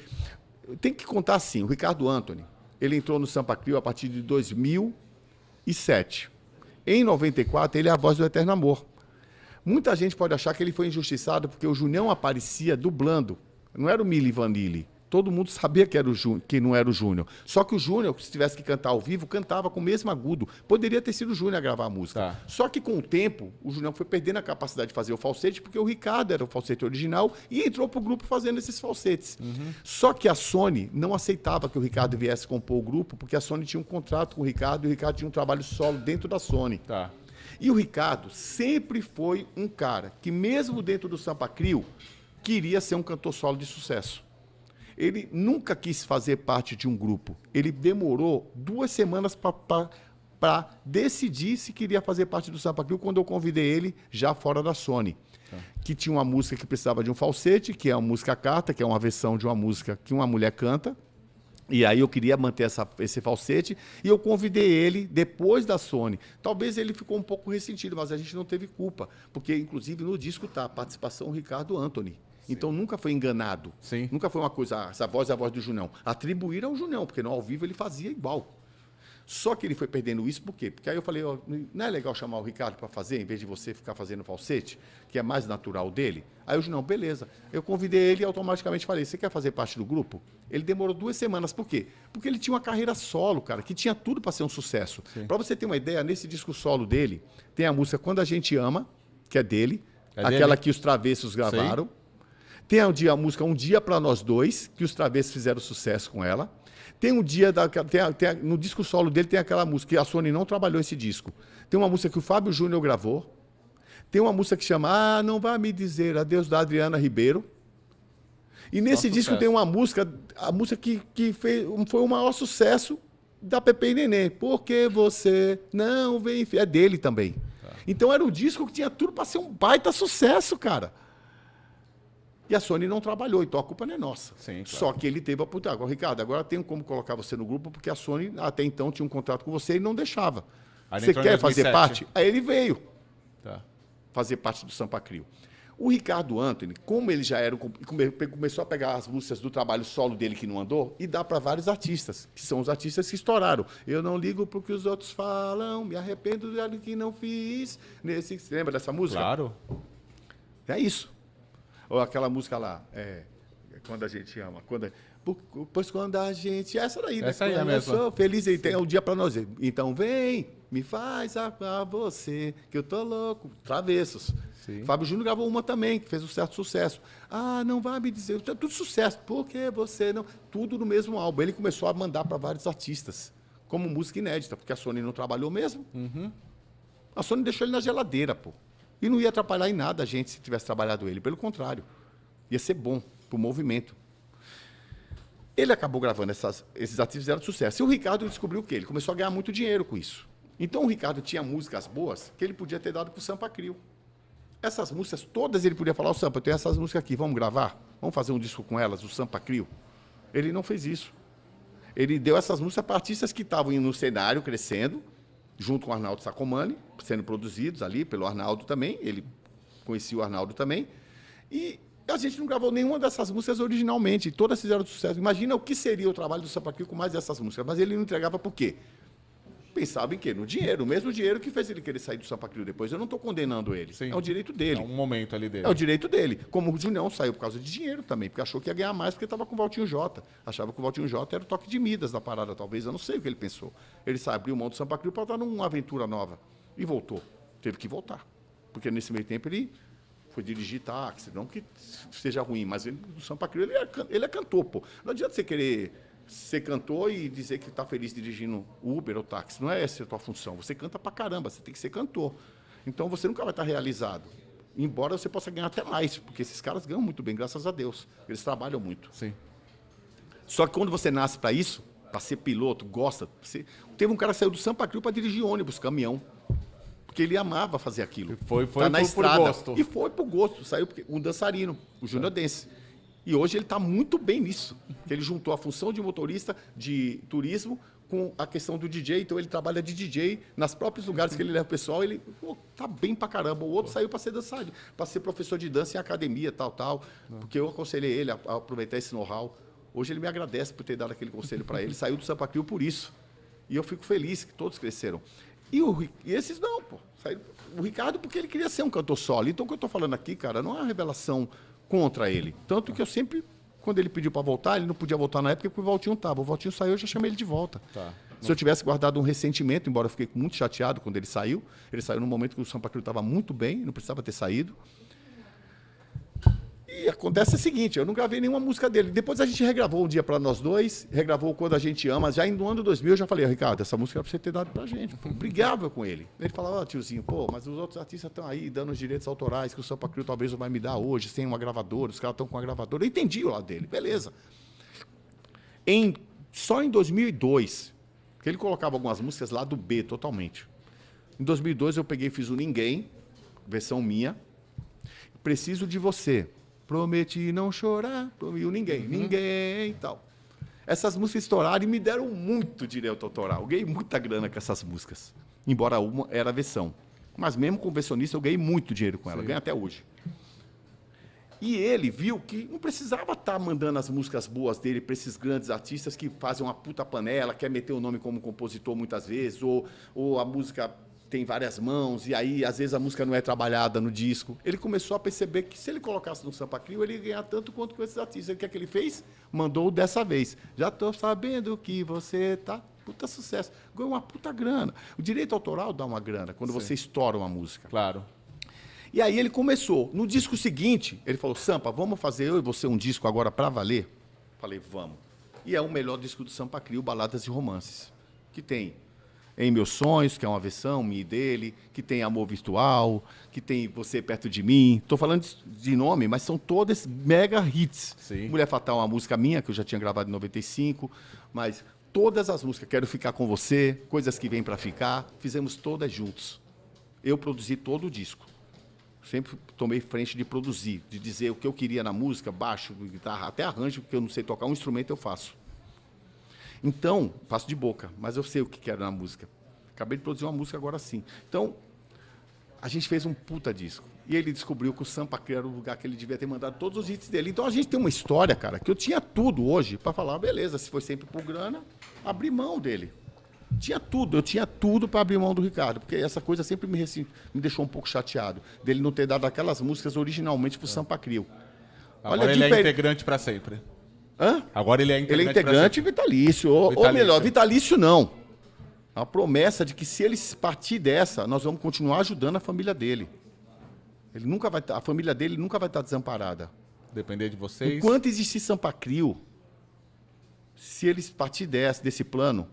tem que contar assim, o Ricardo Anthony, ele entrou no Sampa Crio a partir de 2007. Em 94, ele é a voz do Eterno Amor. Muita gente pode achar que ele foi injustiçado porque o Junião aparecia dublando. Não era o Milli Vanilli. Todo mundo sabia que, que não era o Júnior. Só que o Júnior, se tivesse que cantar ao vivo, cantava com o mesmo agudo. Poderia ter sido o Júnior a gravar a música. Tá. Só que com o tempo, o Júnior foi perdendo a capacidade de fazer o falsete, porque o Ricardo era o falsete original e entrou pro grupo fazendo esses falsetes. Só que a Sony não aceitava que o Ricardo viesse compor o grupo, porque a Sony tinha um contrato com o Ricardo e o Ricardo tinha um trabalho solo dentro da Sony. Tá. E o Ricardo sempre foi um cara que, mesmo dentro do Sampa Crio, queria ser um cantor solo de sucesso. Ele nunca quis fazer parte de um grupo. Ele demorou 2 semanas para decidir se queria fazer parte do Sampa Crio quando eu convidei ele já fora da Sony. Tá. Que tinha uma música que precisava de um falsete, que é uma música carta, que é uma versão de uma música que uma mulher canta. E aí eu queria manter esse falsete e eu convidei ele depois da Sony. Talvez ele ficou um pouco ressentido, mas a gente não teve culpa. Porque, inclusive, no disco está a participação do Ricardo Anthony. Sim. Então nunca foi enganado. Sim. Nunca foi uma coisa, essa voz é a voz do Junião. Atribuir ao Junião, porque no ao vivo ele fazia igual. Só que ele foi perdendo isso, por quê? Porque aí eu falei, ó, não é legal chamar o Ricardo para fazer, em vez de você ficar fazendo falsete, que é mais natural dele? Aí o Junião, beleza. Eu convidei ele e automaticamente falei, você quer fazer parte do grupo? Ele demorou 2 semanas, por quê? Porque ele tinha uma carreira solo, cara, que tinha tudo para ser um sucesso. Para você ter uma ideia, nesse disco solo dele, tem a música Quando a Gente Ama, que é dele, aquela que os Travessos gravaram. Sim. Tem a música Um Dia Pra Nós Dois, que os Travessos fizeram sucesso com ela. Tem um dia, no disco solo dele tem aquela música, que a Sony não trabalhou esse disco. Tem uma música que o Fábio Júnior gravou. Tem uma música que chama Ah, Não Vai Me Dizer Adeus, da Adriana Ribeiro. E nesse disco tem uma música, a música que foi o maior sucesso da Pepe e Nenê. Porque você não vem... É dele também. Tá. Então era um disco que tinha tudo para ser um baita sucesso, cara. E a Sony não trabalhou, então a culpa não é nossa. Sim, claro. Só que ele teve a oportunidade. Agora, Ricardo, agora tenho como colocar você no grupo, porque a Sony até então tinha um contrato com você e não deixava. Aí você quer fazer parte? Aí ele veio fazer parte do Sampa Crio. O Ricardo Anthony, como ele já era, começou a pegar as músicas do trabalho solo dele que não andou e dá para vários artistas, que são os artistas que estouraram. Eu não ligo pro que os outros falam, me arrependo do que não fiz. Você lembra dessa música? Claro. É isso. Ou aquela música lá, Quando a Gente Ama. Pois quando a gente... Essa daí, essa aí é mesmo. Eu sou feliz e tem um dia pra nós. Então vem, me faz a você, que eu tô louco. Travessos. Sim. Fábio Júnior gravou uma também, que fez um certo sucesso. Ah, não vai me dizer... Tudo sucesso. Por que você não... Tudo no mesmo álbum. Ele começou a mandar para vários artistas, como música inédita, porque a Sony não trabalhou mesmo. Uhum. A Sony deixou ele na geladeira, pô. E não ia atrapalhar em nada a gente se tivesse trabalhado ele. Pelo contrário, ia ser bom para o movimento. Ele acabou gravando esses artistas fizeram sucesso. E o Ricardo descobriu o quê? Ele começou a ganhar muito dinheiro com isso. Então o Ricardo tinha músicas boas que ele podia ter dado para o Sampa Crio. Essas músicas todas ele podia falar, ó, Sampa, eu tenho essas músicas aqui, vamos gravar? Vamos fazer um disco com elas, o Sampa Crio? Ele não fez isso. Ele deu essas músicas para artistas que estavam no cenário, crescendo, junto com o Arnaldo Sacomani, sendo produzidos ali pelo Arnaldo também, ele conhecia o Arnaldo também, e a gente não gravou nenhuma dessas músicas originalmente, todas fizeram sucesso. Imagina o que seria o trabalho do Sampa Crio com mais dessas músicas, mas ele não entregava por quê? Pensava em quê? No dinheiro, o mesmo dinheiro que fez ele querer sair do Sampa Crio depois. Eu não estou condenando ele, Sim. É o direito dele. É um momento ali dele. É o direito dele. Como o Junião saiu por causa de dinheiro também, porque achou que ia ganhar mais porque estava com o Valtinho Jota. Achava que o Valtinho Jota era o toque de Midas da parada, talvez. Eu não sei o que ele pensou. Ele abriu mão do Sampa Crio para estar numa aventura nova. E voltou. Teve que voltar. Porque nesse meio tempo ele foi dirigir táxi, não que seja ruim, mas ele, do Sampa Crio ele é cantor, pô. Não adianta você querer ser cantor e dizer que está feliz dirigindo Uber ou táxi. Não é essa a tua função. Você canta pra caramba, você tem que ser cantor. Então você nunca vai estar realizado. Embora você possa ganhar até mais, porque esses caras ganham muito bem, graças a Deus. Eles trabalham muito. Sim. Só que quando você nasce para isso, para ser piloto, gosta... Teve um cara que saiu do Sampa Crio para dirigir ônibus, caminhão. Porque ele amava fazer aquilo. Foi tá na estrada. Por gosto. E foi por gosto. Saiu porque um dançarino, o Júnior Dance. E hoje ele está muito bem nisso. Que ele juntou a função de motorista de turismo com a questão do DJ. Então ele trabalha de DJ nos próprios lugares que ele leva o pessoal. Ele tá bem pra caramba. O outro saiu para ser dançarino, para ser professor de dança em academia, tal. Porque eu aconselhei ele a aproveitar esse know-how. Hoje ele me agradece por ter dado aquele conselho para ele. Saiu do Sampa Crio por isso. E eu fico feliz que todos cresceram. E esses não, pô. O Ricardo, porque ele queria ser um cantor solo. Então, o que eu estou falando aqui, cara, não é uma revelação contra ele. Tanto que eu sempre, quando ele pediu para voltar, ele não podia voltar na época porque o Valtinho estava. O Valtinho saiu, eu já chamei ele de volta. Tá. Se eu tivesse guardado um ressentimento, embora eu fiquei muito chateado quando ele saiu num momento que o Sampa Crio estava muito bem, não precisava ter saído. E acontece o seguinte, eu não gravei nenhuma música dele. Depois a gente regravou um dia para nós dois, regravou Quando a Gente Ama. Já no ano 2000 eu já falei, Ricardo, essa música era para você ter dado pra gente. Pô. Brigava com ele. Ele falava, tiozinho, pô, mas os outros artistas estão aí dando os direitos autorais que o Sampa Crio talvez não vai me dar hoje, sem uma gravadora, os caras estão com uma gravadora. Eu entendi o lado dele, beleza. Só em 2002, que ele colocava algumas músicas lá do B totalmente. Em 2002 eu peguei e fiz o Ninguém, versão minha. Preciso de Você. Prometi não chorar, e o Ninguém, Ninguém e tal. Essas músicas estouraram e me deram muito direito autoral. Eu ganhei muita grana com essas músicas. Embora uma era a versão. Mas mesmo com versionista, eu ganhei muito dinheiro com ela. Sim. Ganho até hoje. E ele viu que não precisava estar mandando as músicas boas dele para esses grandes artistas que fazem uma puta panela, quer meter o nome como compositor muitas vezes, ou a música tem várias mãos, e aí, às vezes, a música não é trabalhada no disco. Ele começou a perceber que, se ele colocasse no Sampa Crio, ele ia ganhar tanto quanto com esses artistas. O que é que ele fez? Mandou Dessa Vez. Já estou sabendo que você tá... Puta sucesso. Ganhou uma puta grana. O direito autoral dá uma grana, quando você estoura uma música. Claro. E aí ele começou. No disco seguinte, ele falou, Sampa, vamos fazer eu e você um disco agora para valer? Falei, vamos. E é o melhor disco do Sampa Crio, Baladas e Romances, que tem Em Meus Sonhos, que é uma versão minha e dele, que tem Amor Virtual, que tem Você Perto de Mim. Estou falando de nome, mas são todas mega hits. Sim. Mulher Fatal é uma música minha, que eu já tinha gravado em 95, mas todas as músicas, Quero Ficar Com Você, Coisas que Vêm Pra Ficar, fizemos todas juntos. Eu produzi todo o disco. Sempre tomei frente de produzir, de dizer o que eu queria na música, baixo, guitarra, até arranjo, porque eu não sei tocar um instrumento, eu faço. Então, faço de boca, mas eu sei o que quero na música. Acabei de produzir uma música agora sim. Então, a gente fez um puta disco. E ele descobriu que o Sampa Crio era o lugar que ele devia ter mandado todos os hits dele. Então, a gente tem uma história, cara, que eu tinha tudo hoje para falar, beleza, se foi sempre por grana, abri mão dele. Tinha tudo, eu tinha tudo para abrir mão do Ricardo, porque essa coisa sempre me deixou um pouco chateado, dele não ter dado aquelas músicas originalmente pro Sampa Crio. Agora ele é integrante para sempre. Hã? Agora ele é integrante. Ele é integrante vitalício. Ou melhor, vitalício não. A promessa de que se ele partir dessa, nós vamos continuar ajudando a família dele. Ele nunca vai, a família dele nunca vai estar desamparada. Depender de vocês. Enquanto existir Sampa Crio, se ele partir desse plano,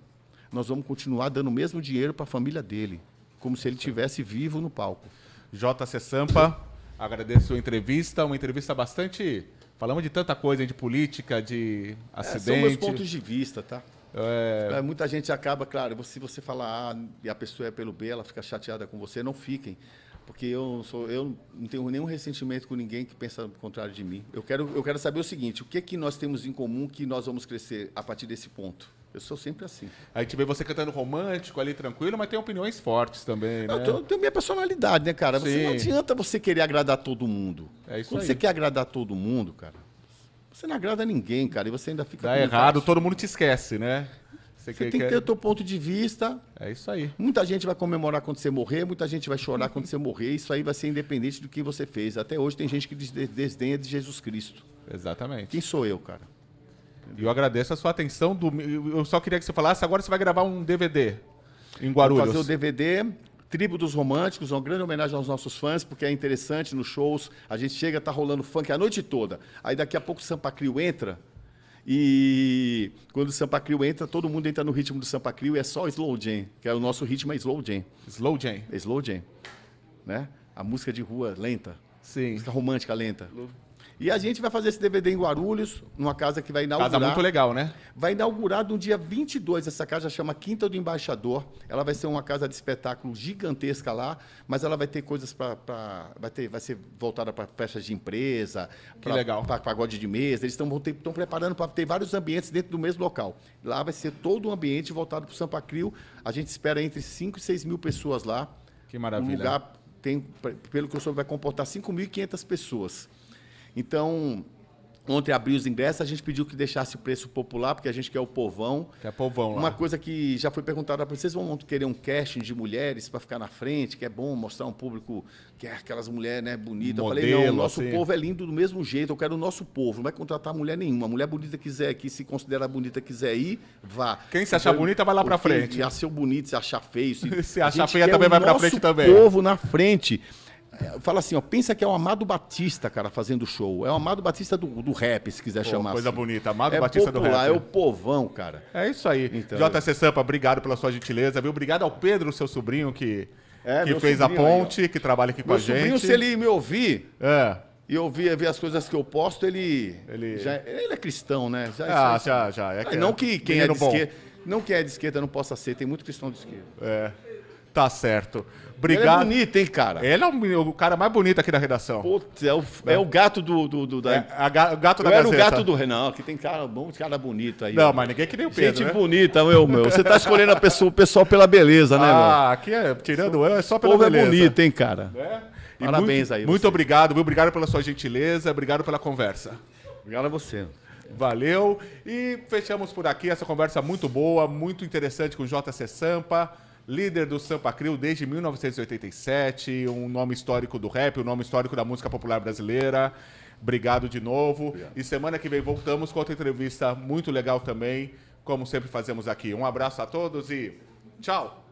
nós vamos continuar dando o mesmo dinheiro para a família dele, como se ele estivesse vivo no palco. JC Sampa, agradeço a entrevista, uma entrevista bastante... Falamos de tanta coisa, de política, de acidente. São meus pontos de vista, tá? Muita gente acaba, claro, se você falar A e a pessoa é pelo B, ela fica chateada com você, não fiquem. Porque eu não tenho nenhum ressentimento com ninguém que pensa o contrário de mim. Eu quero saber o seguinte, o que é que nós temos em comum que nós vamos crescer a partir desse ponto? Eu sou sempre assim. A gente vê você cantando romântico ali, tranquilo, mas tem opiniões fortes também, né? Eu tenho minha personalidade, né, cara? Você não adianta você querer agradar todo mundo. É isso Quando aí. você quer agradar todo mundo, cara, você não agrada ninguém, cara, e você ainda fica... Dá errado, todo mundo te esquece, né? Você tem que ter o teu ponto de vista. É isso aí. Muita gente vai comemorar quando você morrer, muita gente vai chorar quando você morrer. Isso aí vai ser independente do que você fez. Até hoje tem gente que desdenha de Jesus Cristo. Exatamente. Quem sou eu, cara? E eu agradeço a sua atenção. Eu só queria que você falasse, agora você vai gravar um DVD em Guarulhos. Vou fazer o DVD Tribo dos Românticos, uma grande homenagem aos nossos fãs, porque é interessante nos shows, a gente chega, tá rolando funk a noite toda. Aí daqui a pouco o Sampa Crio entra, e quando o Sampa Crio entra, todo mundo entra no ritmo do Sampa Crio e é só Slow Jam, que é o nosso ritmo é Slow Jam. Slow Jam. É Slow Jam, né? A música de rua lenta, Sim. música romântica lenta. E a gente vai fazer esse DVD em Guarulhos, numa casa que vai inaugurar. Casa muito legal, né? Vai inaugurar no dia 22. Essa casa chama Quinta do Embaixador. Ela vai ser uma casa de espetáculo gigantesca lá, mas ela vai ter coisas vai ser voltada para festas de empresa, para pagode de mesa. Eles estão preparando para ter vários ambientes dentro do mesmo local. Lá vai ser todo um ambiente voltado para o Sampa Crio. A gente espera entre 5 e 6 mil pessoas lá. Que maravilha. O lugar pelo que eu soube, vai comportar 5.500 pessoas. Então, ontem abriu os ingressos, a gente pediu que deixasse o preço popular, porque a gente quer o povão. Quer povão lá. Uma coisa que já foi perguntada para vocês, vão querer um casting de mulheres para ficar na frente, que é bom mostrar um público, que é aquelas mulheres, né, bonitas. Modelo, eu falei, não, o nosso assim. povo é lindo do mesmo jeito, eu quero o nosso povo, não vai contratar mulher nenhuma. A mulher bonita quiser aqui, se considera bonita, quiser ir, vá. Quem se achar bonita vai lá para frente. Se achar bonito, se achar feio. Se achar feia também vai para frente também. O povo na frente. Fala assim, ó, pensa que é o Amado Batista, cara, fazendo show. É o Amado Batista do rap, se quiser chamar coisa assim. bonita, Amado Batista do rap. É o povão, cara. É isso aí. Então, JC Sampa, obrigado pela sua gentileza, viu? Obrigado ao Pedro, seu sobrinho, que fez a ponte, que trabalha aqui com a gente. Meu sobrinho, se ele me ouvir... É. E eu ver as coisas que eu posto, ele é cristão, né? Já. É não que quem é de esquerda, não que é de esquerda não possa ser, tem muito cristão de esquerda. É, tá certo. Obrigado. Ele é bonito, hein, cara? Ele é o cara mais bonito aqui da redação. Putz, é o gato o gato da Gazeta. Era o gato do Renan, que tem cara bom, cara bonito aí. Não, mas ninguém que nem o Pedro, gente bonita, meu. Você tá escolhendo o pessoal pela beleza, né, meu? Aqui tirando eu, é só pela beleza. O povo é bonito, hein, cara? Parabéns aí. Muito obrigado, viu? Obrigado pela sua gentileza, obrigado pela conversa. Obrigado a você. Valeu. E fechamos por aqui essa conversa muito boa, muito interessante com o JC Sampa, líder do Sampa Crio desde 1987, um nome histórico do rap, um nome histórico da música popular brasileira. Obrigado de novo. Obrigado. E semana que vem voltamos com outra entrevista muito legal também, como sempre fazemos aqui. Um abraço a todos e tchau!